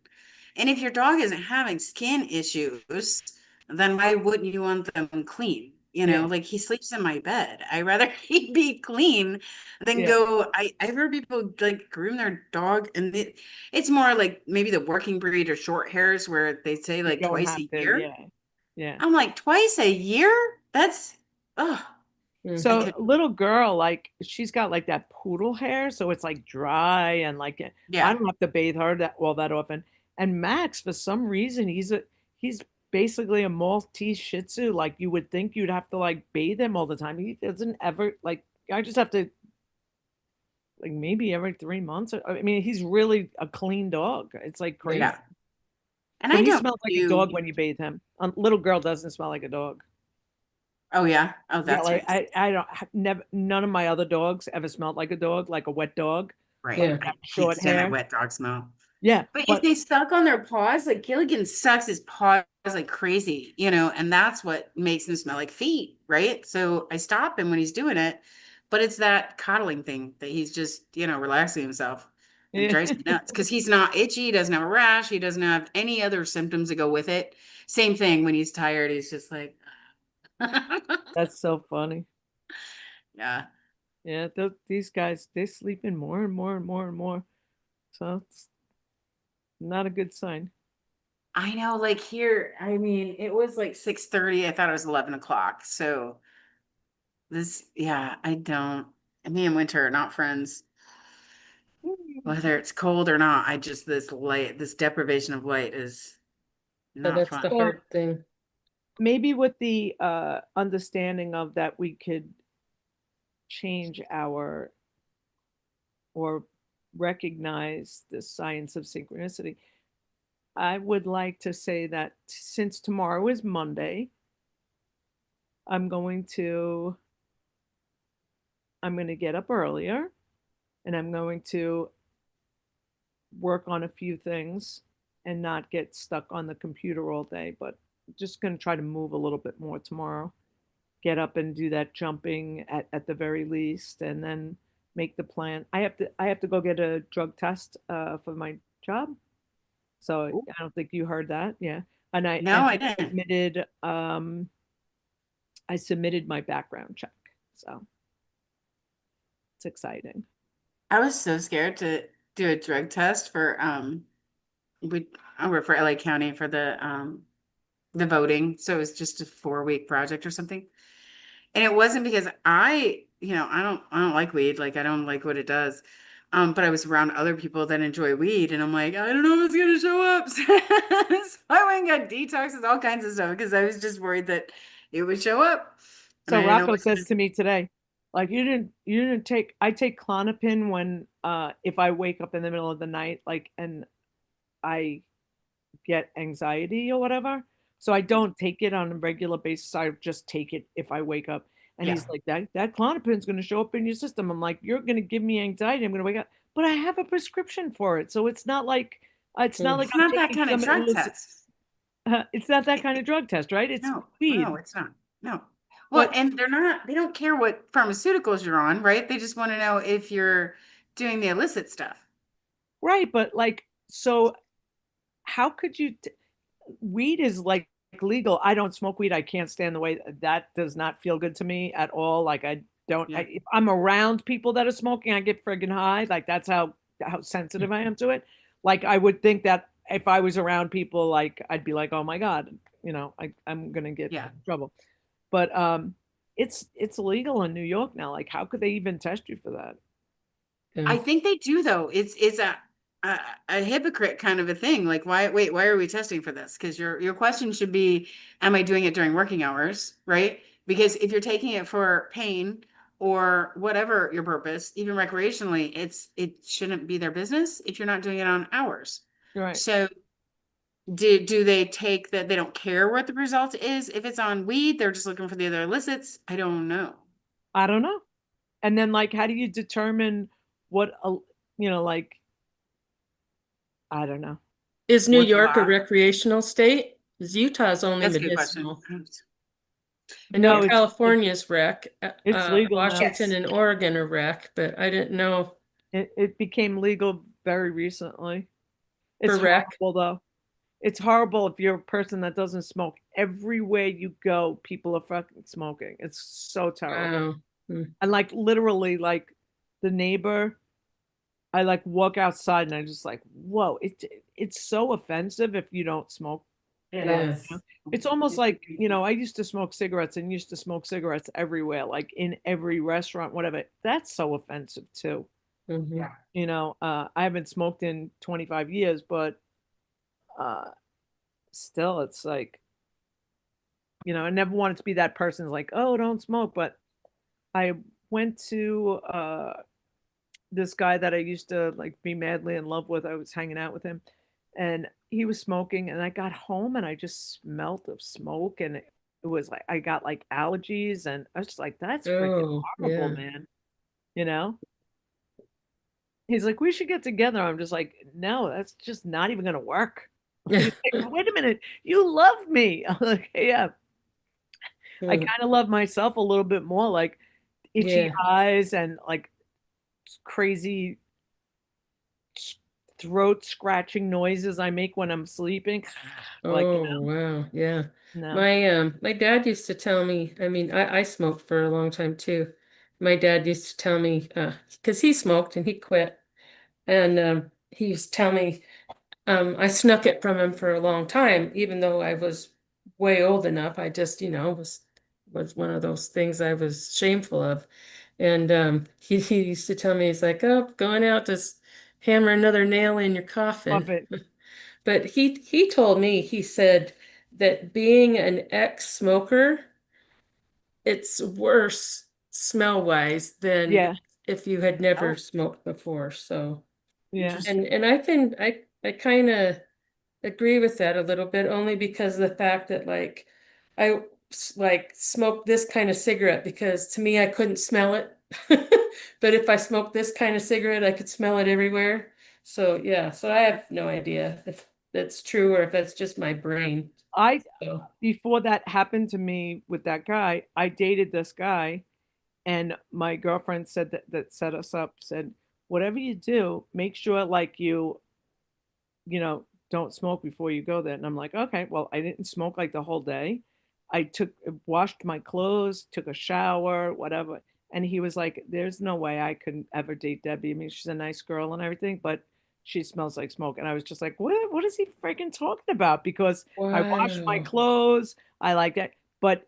And if your dog isn't having skin issues, then why wouldn't you want them clean? yeah, Like he sleeps in my bed. I rather he be clean than yeah. go. I've heard people like groom their dog, and it's more like maybe the working breed or short hairs where they say You like don't twice have a to, year. yeah, yeah. I'm like, twice a year? That's, oh, I So could, little girl, like she's got like that poodle hair, so it's like dry and like I yeah. don't have to bathe her that often. And Max, for some reason, he's basically a Maltese Shih Tzu. Like you would think you'd have to like bathe him all the time. He doesn't ever like. I just have to like maybe every 3 months. I mean, he's really a clean dog. It's like crazy. Yeah. And But I he don't smells like a do, dog when you bathe him. A little girl doesn't smell like a dog. oh yeah. Oh, Yeah, that's like right. I don't never none of my other dogs ever smelled like a dog, like a wet dog, Right. like Yeah. I that can't short stand that hair. wet dog smell. Yeah, But if but they suck on their paws, like Gilligan sucks his paws like crazy, and that's what makes him smell like feet, right? So I stop him when he's doing it, but it's that coddling thing that he's just, relaxing himself, and it yeah, drives me nuts because he's not itchy, he doesn't have a rash, he doesn't have any other symptoms that go with it. Same thing when he's tired, he's just like, that's so funny. yeah. Yeah, these guys they sleep in more and more and more and more, so it's not a good sign. I know, like here, I mean, it was like 6:30. I thought it was 11 o'clock. So yeah, I don't, me and Winter are not friends, whether it's cold or not. This deprivation of light is Yeah, not that's fun. the Well, hard thing. maybe with the understanding of that we could change our or recognize the science of synchronicity. I would like to say that since tomorrow is Monday, I'm going to I'm going to get up earlier and I'm going to work on a few things and not get stuck on the computer all day, but just going to try to move a little bit more tomorrow. Get up and do that jumping at the very least and then make the plan. I have to go get a drug test for my job. So I Ooh. don't think you heard that. Yeah. And I No, and I didn't. I submitted my background check. So it's exciting. I was so scared to do a drug test for we I work for LA County for the the voting. So it was just a 4-week project or something. And it wasn't because I don't like weed. Like I don't like what it does. But I was around other people that enjoy weed, and I'm like, I don't know if it's gonna show up. So I went and got detoxes, all kinds of stuff, because I was just worried that it would show up. And So I didn't know Rocco what says to me today, like you didn't take I take Klonopin when if I wake up in the middle of the night, like and I get anxiety or whatever. So I don't take it on a regular basis. I just take it if I wake up. And Yeah. he's like, that Klonopin's going to show up in your system. I'm like, you're going to give me anxiety. I'm going to wake up, but I have a prescription for it. So it's not like It's I'm not that taking kind of some drug illicit. test. It's not that kind of drug test, right? It's No, weed. no, it's not. No. Well, But and they don't care what pharmaceuticals you're on, right? They just want to know if you're doing the illicit stuff. right, but like, so how could you? Weed is like legal. I don't smoke weed. I can't stand the way that does not feel good to me at all. Like I don't. Yeah. If I'm around people that are smoking, I get friggin' high. Like that's how sensitive I am to it. Like I would think that if I was around people, like I'd be like, oh my god, I'm gonna get Yeah. in trouble. But it's illegal in New York now. Like how could they even test you for that? I think they do though. It's a a hypocrite kind of a thing. Like why are we testing for this? Because your question should be, am I doing it during working hours, right? Because if you're taking it for pain or whatever your purpose, even recreationally, it shouldn't be their business if you're not doing it on hours. Right. So do they take that they don't care what the result is? If it's on weed, they're just looking for the other illicits. I don't know. I don't know. And then like, how do you determine what like I don't know. Is New What's York a allowed? recreational state? Because Utah's only That's a good question. medicinal. I know No, California's rec, it's legal now. Washington Yes. and Oregon are rec, but I didn't know It became legal very recently. It's for rec. horrible though. It's horrible if you're a person that doesn't smoke. Everywhere you go, people are fucking smoking. It's so terrible. Wow. Hmm. And like literally, like the neighbor, I like walk outside and I just like, whoa, it's so offensive if you don't smoke. Yeah. It's almost like, I used to smoke cigarettes and used to smoke cigarettes everywhere, like in every restaurant, whatever. That's so offensive too. Mhm. I haven't smoked in 25 years, but still, it's like, I never wanted to be that person who's like, oh, don't smoke. But I went to this guy that I used to like be madly in love with. I was hanging out with him and he was smoking. And I got home and I just smelt of smoke. And it was like, I got like allergies. And I was just like, that's freaking Oh, horrible, yeah. man. You know? He's like, we should get together. I'm just like, no, that's just not even going to work. He's like, wait a minute, you love me. I'm like, yeah, I kind of love myself a little bit more, like itchy Yeah. eyes and like crazy throat scratching noises I make when I'm sleeping. Like, Oh, wow. Yeah. no. My dad used to tell me, I mean, I smoked for a long time too. My dad used to tell me, because he smoked and he quit. And he used to tell me, I snuck it from him for a long time, even though I was way old enough. I just, was one of those things I was shameful of. And he used to tell me, he's like, oh, going out to hammer another nail in your Love coffin. it. But he told me, he said that being an ex-smoker, it's worse smell-wise than Yeah, if you had never Oh, smoked before. So, yeah, interesting. and I kind of agree with that a little bit, only because of the fact that like I like smoked this kind of cigarette because to me I couldn't smell it. But if I smoked this kind of cigarette, I could smell it everywhere. So yeah, so I have no idea if that's true or if that's just my brain. I So before that happened to me with that guy, I dated this guy and my girlfriend said that set us up, said, whatever you do, make sure like don't smoke before you go there. And I'm like, okay, well, I didn't smoke like the whole day. I washed my clothes, took a shower, whatever. And he was like, there's no way I could ever date Debbie. I mean, she's a nice girl and everything, but she smells like smoke. And I was just like, what is he freaking talking about? Because I wash my Wow. clothes. I like that. But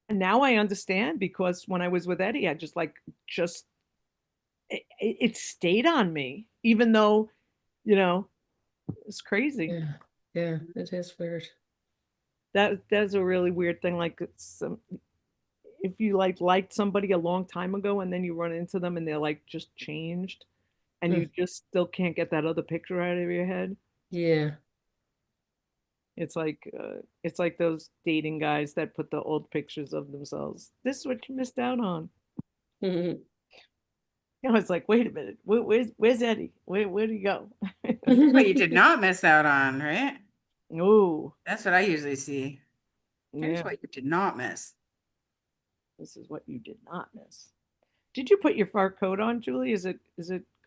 now I understand, because when I was with Eddie, I just it stayed on me, even though, it's crazy. Yeah. Yeah, it is weird. That's a really weird thing. Like, if you liked somebody a long time ago and then you run into them and they're like just changed, and you Mm. just still can't get that other picture out of your head. Yeah. It's like those dating guys that put the old pictures of themselves. This is what you missed out on. Mhm. It's like, wait a minute, where's Eddie? Where'd he go? What you did not miss out on, right? Oh, That's what I usually see. Here's yeah. what you did not miss. This is what you did not miss. Did you put your fur coat on, Julie? Is it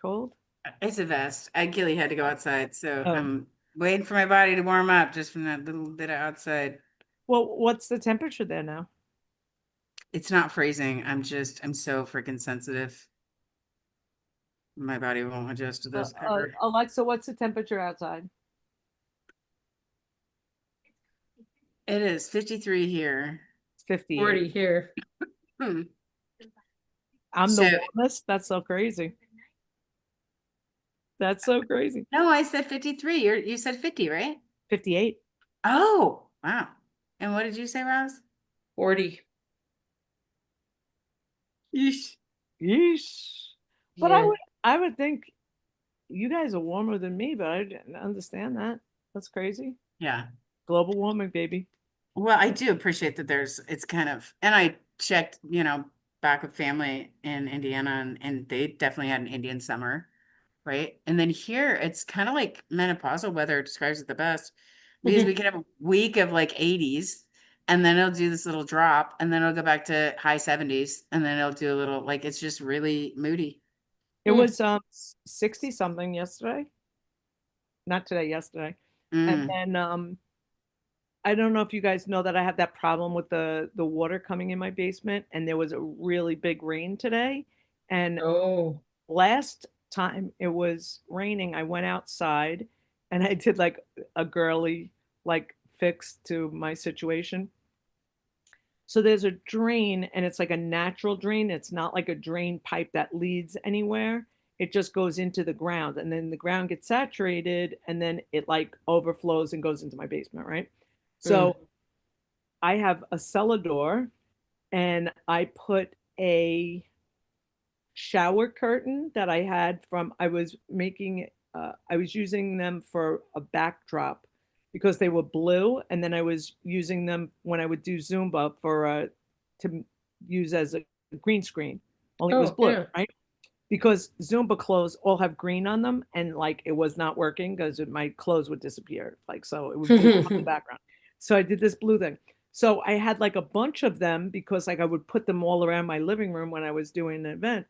cold? It's a vest. Gilly had to go outside, so Oh, I'm waiting for my body to warm up just from that little bit of outside. well, what's the temperature there now? It's not freezing. I'm so freaking sensitive. My body won't adjust to this ever. Alexa, what's the temperature outside? It is 53 here. It's 58. 40 here. Hmm. I'm So, the warmest. That's so crazy. That's so crazy. no, I said 53. You said 50, right? 58. Oh, wow. And what did you say, Roz? 40. Yeesh. Yeesh. But Yeah. I would think you guys are warmer than me, but I didn't understand that. That's crazy. Yeah. Global warming, baby. Well, I do appreciate that it's kind of, and I checked, back with family in Indiana, and they definitely had an Indian summer, right? And then here it's kind of like menopausal weather describes it the best, because we can have a week of like 80s, and then it'll do this little drop, and then it'll go back to high 70s, and then it'll do a little, like, it's just really moody. It was 60 something yesterday. Not today, yesterday. And Mm. then I don't know if you guys know that I have that problem with the water coming in my basement, and there was a really big rain today. And Oh. last time it was raining, I went outside and I did like a girly fix to my situation. So there's a drain, and it's like a natural drain. It's not like a drain pipe that leads anywhere. It just goes into the ground, and then the ground gets saturated, and then it like overflows and goes into my basement, right? So I have a cellar door, and I put a shower curtain that I had from, I was using them for a backdrop because they were blue, and then I was using them when I would do Zumba to use as a green screen. Only it was Oh, blue, yeah. right? Because Zumba clothes all have green on them, and like it was not working because my clothes would disappear, like so it would blue on the background. So I did this blue thing. So I had like a bunch of them because like I would put them all around my living room when I was doing an event.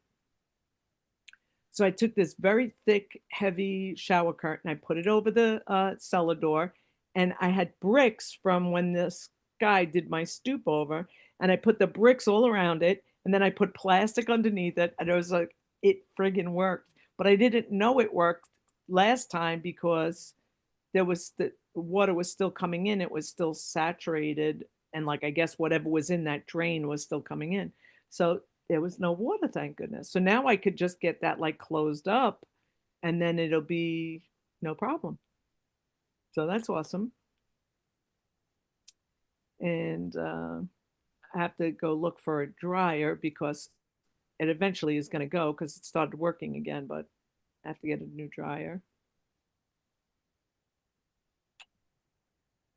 So I took this very thick, heavy shower curtain. I put it over the cellar door, and I had bricks from when this guy did my stoop over, and I put the bricks all around it, and then I put plastic underneath it, and I was like, it friggin' worked. But I didn't know it worked last time because the water was still coming in. It was still saturated, and like I guess whatever was in that drain was still coming in. So there was no water, thank goodness. So now I could just get that like closed up, and then it'll be no problem. So that's awesome. And I have to go look for a dryer because it eventually is going to go because it started working again, but I have to get a new dryer.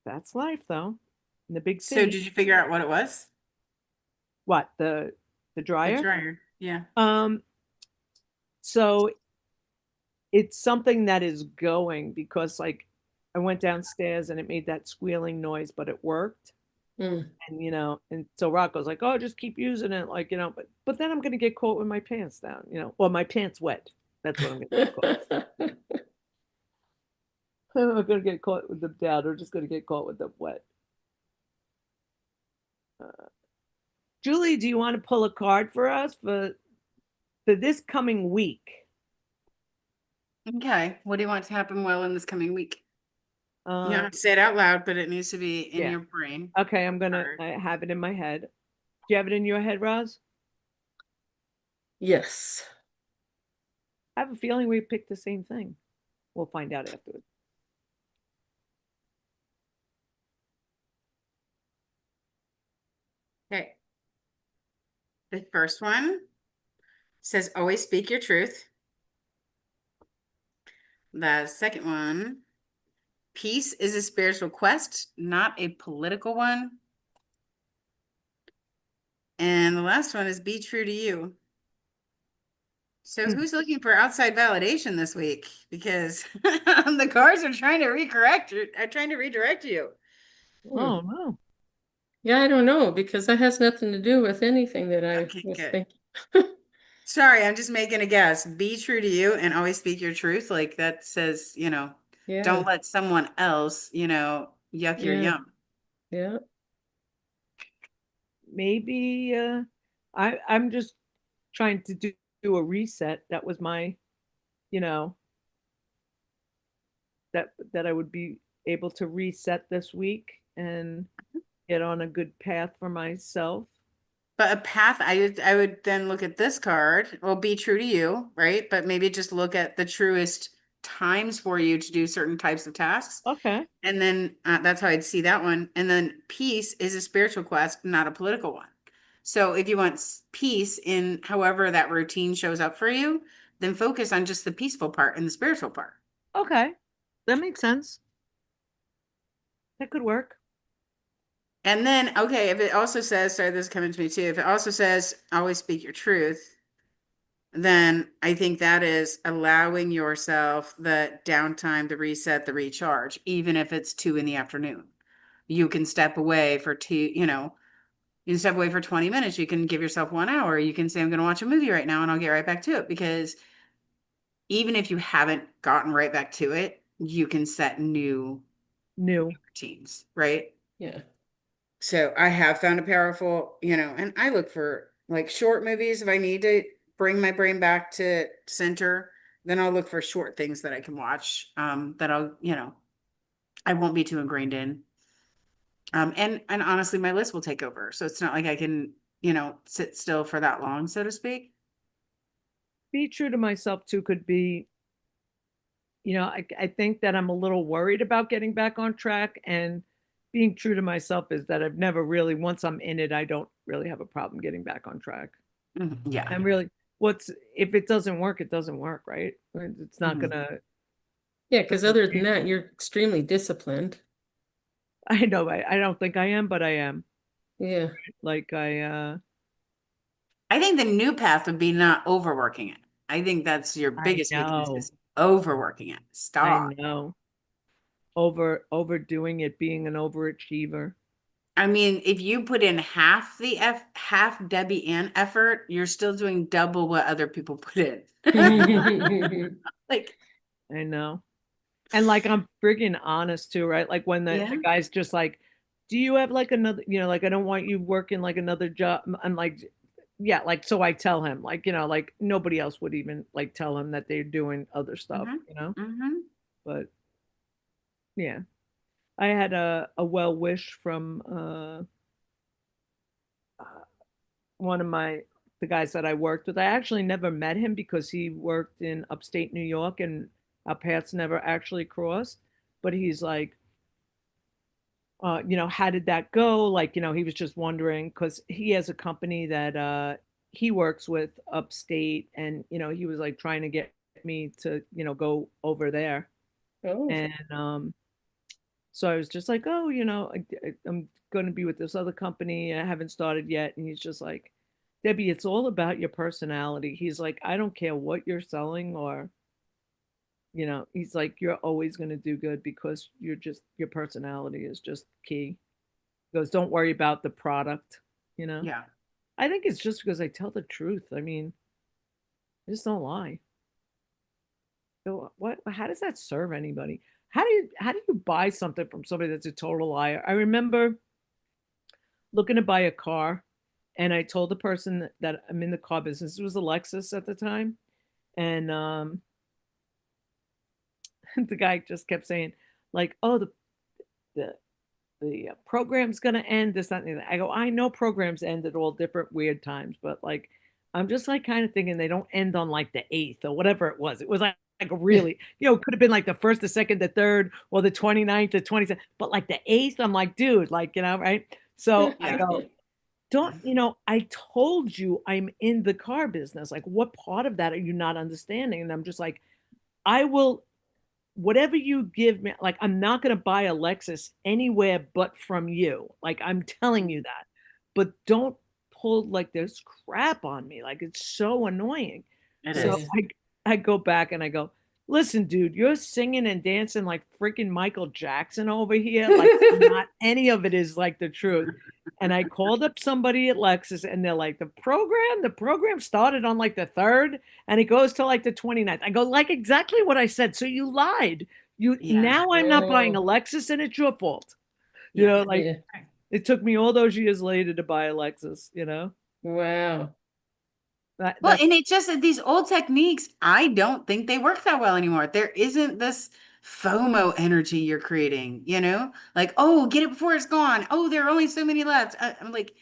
That's life though. In the big So city. did you figure out what it was? What, the The dryer? dryer. Yeah. Um, so it's something that is going because like I went downstairs and it made that squealing noise, but it worked. Mm. And so Rocco's like, oh, just keep using it, like, but then I'm gonna get caught with my pants down, or my pants wet. That's what I'm gonna get caught. I'm not gonna get caught with them down, or just gonna get caught with them wet. Julie, do you want to pull a card for us for this coming week? Okay. What do you want to happen well in this coming week? You don't Um, have to say it out loud, but it needs to be in yeah. your brain. Okay, Or- I have it in my head. Do you have it in your head, Roz? Yes. I have a feeling we picked the same thing. We'll find out afterwards. Okay. The first one says always speak your truth. The second one, peace is a spiritual quest, not a political one. And the last one is be true to you. So Hmm. who's looking for outside validation this week? Because the cards are trying to redirect you. Hmm. Oh no. Yeah, I don't know because that has nothing to do with anything that I Okay, was good. thinking. Sorry, I'm just making a guess. Be true to you and always speak your truth. Like that says, Yeah, don't let someone else, yuck your yeah, yum. yeah. Maybe I'm just trying to do a reset. That was my, you know, that I would be able to reset this week and get on a good path for myself. But a path, I would then look at this card. Well, be true to you, right? But maybe just look at the truest times for you to do certain types of tasks. Okay. And then that's how I'd see that one. And then peace is a spiritual quest, not a political one. So if you want peace in however that routine shows up for you, then focus on just the peaceful part and the spiritual part. Okay. That makes sense. That could work. And then, okay, if it also says, sorry, this is coming to me too. If it also says always speak your truth, then I think that is allowing yourself the downtime, the reset, the recharge, even if it's 2 in the afternoon. You can step away for you can step away for 20 minutes. You can give yourself 1 hour. You can say, I'm going to watch a movie right now and I'll get right back to it. Because even if you haven't gotten right back to it, you can set new New. routines, right? Yeah. So I have found it powerful, and I look for like short movies if I need to bring my brain back to center, then I'll look for short things that I can watch, that I won't be too ingrained in. And honestly, my list will take over. So it's not like I can, sit still for that long, so to speak. Be true to myself too could be, I think that I'm a little worried about getting back on track, and being true to myself is that I've never really, once I'm in it, I don't really have a problem getting back on track. Yeah. I'm really, if it doesn't work, it doesn't work, right? It's not Mhm. gonna, Yeah, because other than that, you're extremely disciplined. I know, I don't think I am, but I am. Yeah. Like I think the new path would be not overworking it. I think that's your I biggest weakness know, is overworking it. I Stop. know. Overdoing it, being an overachiever. I mean, if you put in half Debbie Ann effort, you're still doing double what other people put in. Like, I know. And like I'm friggin' honest too, right? Like when the yeah. guy's just like, do you have like another, like I don't want you working like another job. I'm like, yeah, like so I tell him, like, like nobody else would even like tell him that they're doing other stuff, Hmm. Hmm. But yeah. I had a well wish from uh, one of the guys that I worked with. I actually never met him because he worked in upstate New York and our paths never actually crossed. But he's like, how did that go? Like, he was just wondering because he has a company that he works with upstate, and he was like trying to get me to, go over there. Oh. And so I was just like, oh, I'm going to be with this other company. I haven't started yet. And he's just like, Debbie, it's all about your personality. He's like, I don't care what you're selling or, he's like, you're always going to do good because your personality is just key. He goes, don't worry about the product, you know? Yeah. I think it's just because I tell the truth. I mean, I just don't lie. So how does that serve anybody? How do you buy something from somebody that's a total liar? I remember looking to buy a car, and I told the person that I'm in the car business. It was a Lexus at the time, and the guy just kept saying, like, oh, the program's gonna end this, that, and the other. I go, I know programs end at all different weird times, but like, I'm just like kind of thinking they don't end on like the 8th or whatever it was. It was like really, it could have been like the 1st, the 2nd, the 3rd, or the 29th, the 27th, but like the 8th, I'm like, dude, like, right? So I go, don't, I told you I'm in the car business. Like, what part of that are you not understanding? And I'm just like, I will, whatever you give me, like, I'm not going to buy a Lexus anywhere but from you. Like, I'm telling you that. But don't pull like this crap on me. Like, it's so annoying. It So is. I go back and I go, listen, dude, you're singing and dancing like freaking Michael Jackson over here. Like, not any of it is like the truth. And I called up somebody at Lexus and they're like, the program started on like the 3rd and it goes to like the 29th. I go, like exactly what I said. So you lied. Yeah. Now I'm not buying a Oh, Lexus and it's your fault. Yeah. Like yeah. it took me all those years later to buy a Lexus, Wow. Well, That's and it just these old techniques, I don't think they work that well anymore. There isn't this FOMO energy you're creating, like, oh, get it before it's gone. Oh, there are only so many left. I'm like,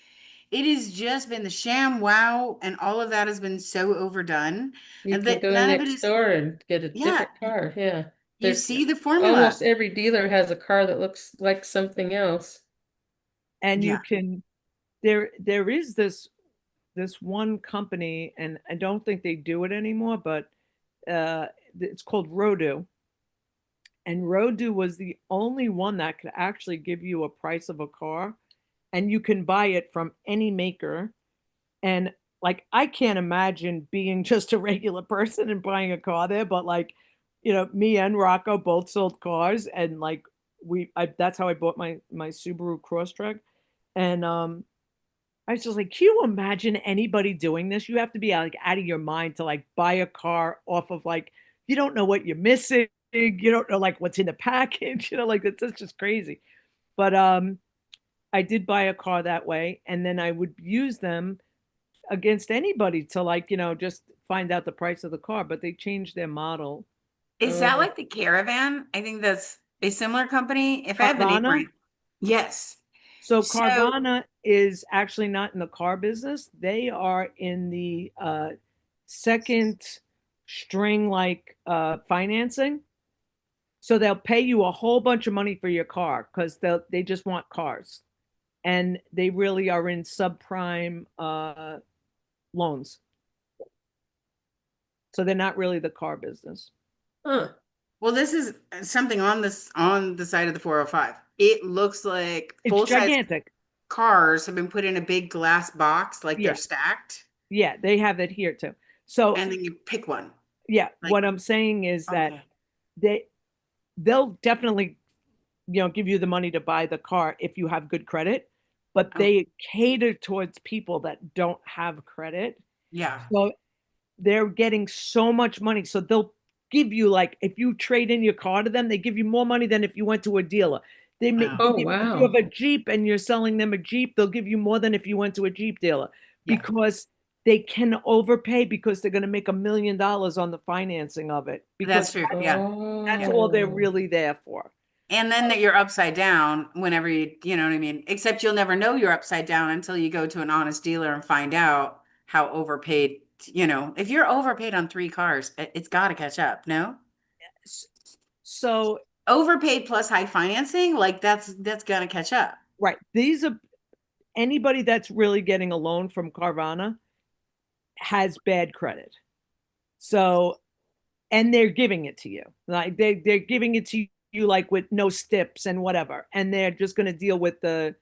it has just been the sham wow, and all of that has been so overdone, You and can that go none of it next is, door and get a yeah, different car. Yeah. you There's see the formula. almost every dealer has a car that looks like something else. and you Yeah. can there is this one company, and I don't think they do it anymore, but it's called Rodu. And Rodu was the only one that could actually give you a price of a car, and you can buy it from any maker. And like, I can't imagine being just a regular person and buying a car there, but like, me and Rocco both sold cars, and like that's how I bought my Subaru Crosstrek. And I was just like, can you imagine anybody doing this? You have to be like out of your mind to like buy a car off of like, you don't know what you're missing. You don't know like what's in the package, like that's just crazy. But I did buy a car that way, and then I would use them against anybody to like, just find out the price of the car, but they changed their model. Is that Oh, like the Caravan? I think that's a similar company. If I have the name Carvana. right. Yes. So So Carvana is actually not in the car business. They are in the second string like financing. So they'll pay you a whole bunch of money for your car because they just want cars. And they really are in subprime loans. So they're not really the car business. huh. well, this is something on the side of the 405. It looks like It's full-size gigantic. cars have been put in a big glass box, like they're Yeah. stacked, Yeah, they have it here too. So and then you pick one. yeah, Like, what I'm saying is that okay. they they'll definitely, give you the money to buy the car if you have good credit, but Oh, they cater towards people that don't have credit. yeah. So they're getting so much money. So they'll give you like, if you trade in your car to them, they give you more money than if you went to a dealer. Wow. Oh, If you have wow. a Jeep and you're selling them a Jeep, they'll give you more than if you went to a Jeep dealer Yeah. because they can overpay because they're going to make $1 million on the financing of it because That's true. Yeah. that's Yeah. all they're Oh, really there for. And then that you're upside down whenever you know what I mean? Except you'll never know you're upside down until you go to an honest dealer and find out how overpaid, if you're overpaid on 3 cars, it's got to catch up, no? So, Overpaid plus high financing, like that's gonna catch up. right, these are anybody that's really getting a loan from Carvana has bad credit. So, and they're giving it to you. Like they're giving it to you like with no steps and whatever. And they're just going to deal with I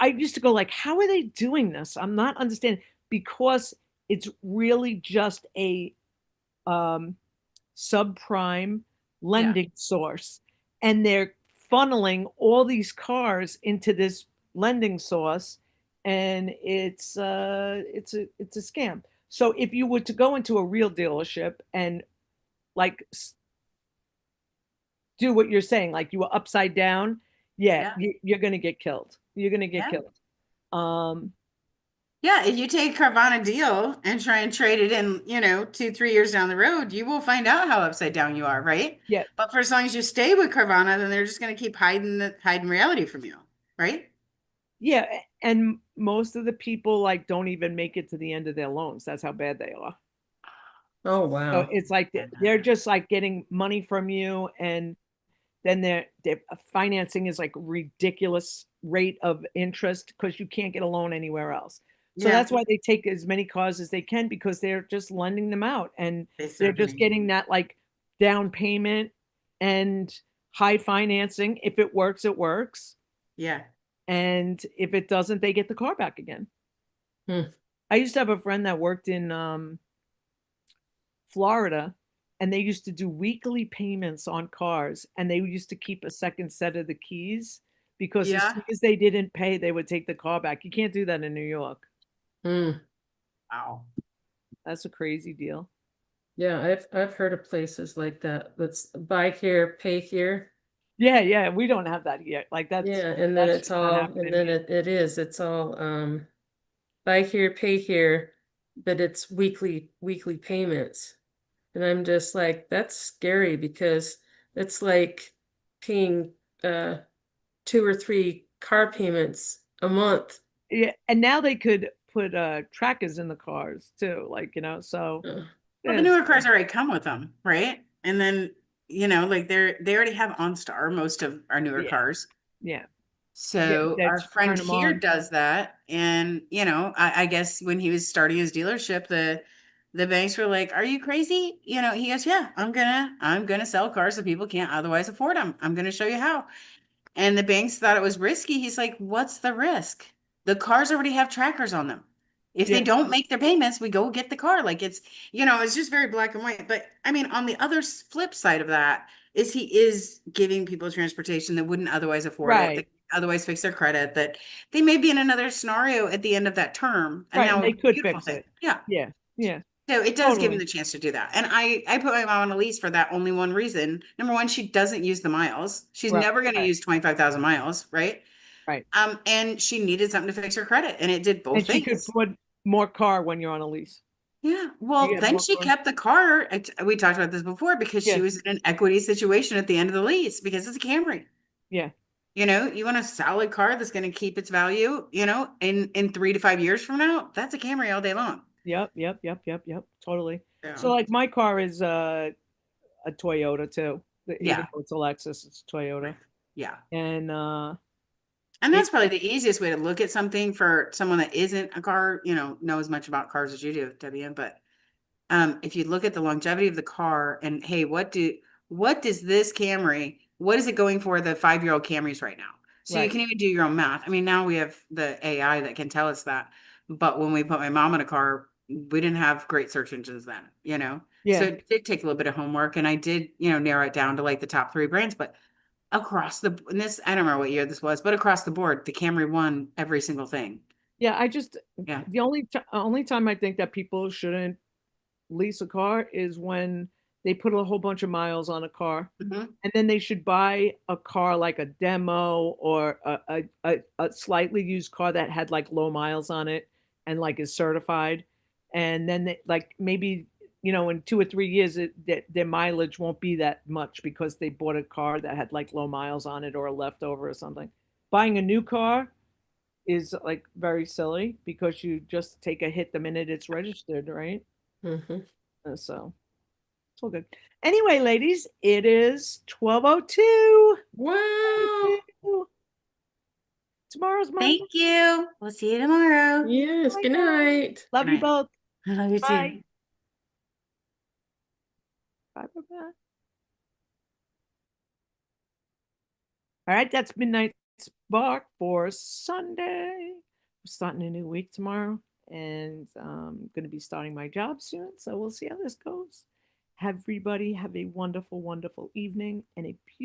used to go like, how are they doing this? I'm not understanding because it's really just a subprime Yeah. lending source, and they're funneling all these cars into this lending source, and it's a scam. So if you were to go into a real dealership and like do what you're saying, like you were upside down, yeah, Yeah. you're gonna get killed. You're gonna get Yeah. killed. Um, Yeah, if you take Carvana deal and try and trade it in, 2, 3 years down the road, you will find out how upside down you are, right? Yeah, But for as long as you stay with Carvana, then they're just going to keep hiding reality from you, right? yeah, and most of the people like don't even make it to the end of their loans. That's how bad they are. Oh, So wow. it's like they're just like getting money from you, and then their financing is like ridiculous rate of interest because you can't get a loan anywhere else. So Yeah, that's why they take as many cars as they can because they're just lending them out and they they're serve just me. getting that like down payment and high financing. If it works, it works. Yeah. And if it doesn't, they get the car back again. Hmm. I used to have a friend that worked in Florida, and they used to do weekly payments on cars, and they used to keep a second set of the keys because as Yeah. soon as they didn't pay, they would take the car back. You can't do that in New York. Hmm. Wow. That's a crazy deal. Yeah, I've heard of places like that. That's buy here, pay here. Yeah, yeah, we don't have that yet. Like Yeah, and then that it's should not all, happen and in then here. it's all buy here, pay here, but it's weekly payments. And I'm just like, that's scary because it's like paying uh 2 or 3 car payments a month. Yeah, and now they could put trackers in the cars too, like so Uh, Well, the it's newer cars already come with them, right? And then, like they already have OnStar, most of our newer yeah, cars. yeah, yeah, So our that's friend turn them here on. does that. And, I guess when he was starting his dealership, the banks were like, "Are you crazy?" He goes, "Yeah, I'm gonna sell cars that people can't otherwise afford them. I'm gonna show you how." And the banks thought it was risky. He's like, "What's the risk? The cars already have trackers on them. If they Yeah, don't make their payments, we go get the car." Like it's just very black and white. But I mean, on the other flip side of that is he is giving people transportation that wouldn't otherwise afford it, that right, otherwise fix their credit, that they may be in another scenario at the end of that term. And right, and now, they could beautiful fix thing. it. Yeah. Yeah, yeah, So it does give him totally. the chance to do that. And I put my mom on a lease for that only one reason. Number one, she doesn't use the miles. She's Right, never going to right, use 25,000 miles, right? right. And she needed something to fix her credit, and it did both And she could things. afford more car when you're on a lease. Yeah. You Well, get then more she car. kept the car. We talked about this before because she Yeah, was in an equity situation at the end of the lease because it's a Camry. yeah. You want a solid car that's going to keep its value, in 3 to 5 years from now, that's a Camry all day long. Yep, yep, yep, yep, yep. Totally. So So, like my car is a Toyota too. Even yeah. though it's a Lexus, it's a Toyota. Yeah. And And it that's probably the easiest way to look at something for someone that isn't a car, know as much about cars as you do, Debbie. But if you look at the longevity of the car and hey, what does this Camry, what is it going for the 5-year-old Camrys right now? So you right. can even do your own math. I mean, now we have the AI that can tell us that. But when we put my mom in a car, we didn't have great search engines then. So Yeah. it did take a little bit of homework and I did, narrow it down to like the top 3 brands, but across and this, I don't remember what year this was, but across the board, the Camry won every single thing. Yeah, I just Yeah. the only time I think that people shouldn't lease a car is when they put a whole bunch of miles on a car. Mhm. And then they should buy a car like a demo or a slightly used car that had like low miles on it and like is certified. And then they, like maybe in 2 or 3 years their mileage won't be that much because they bought a car that had like low miles on it or a leftover or something. Buying a new car is like very silly because you just take a hit the minute it's registered, right? mhm. So it's all good. Anyway, ladies, it is 12:02. Wow. Tomorrow's Monday. Thank you. We'll see you tomorrow. Yes, Bye, good guys. night. Good Love you night. both. I love you Bye. too. Bye, bye, bye. All right, that's Midnight Spark for Sunday. We're starting a new week tomorrow, and I'm going to be starting my job soon. So we'll see how this goes. Everybody have a wonderful, wonderful evening and a beautiful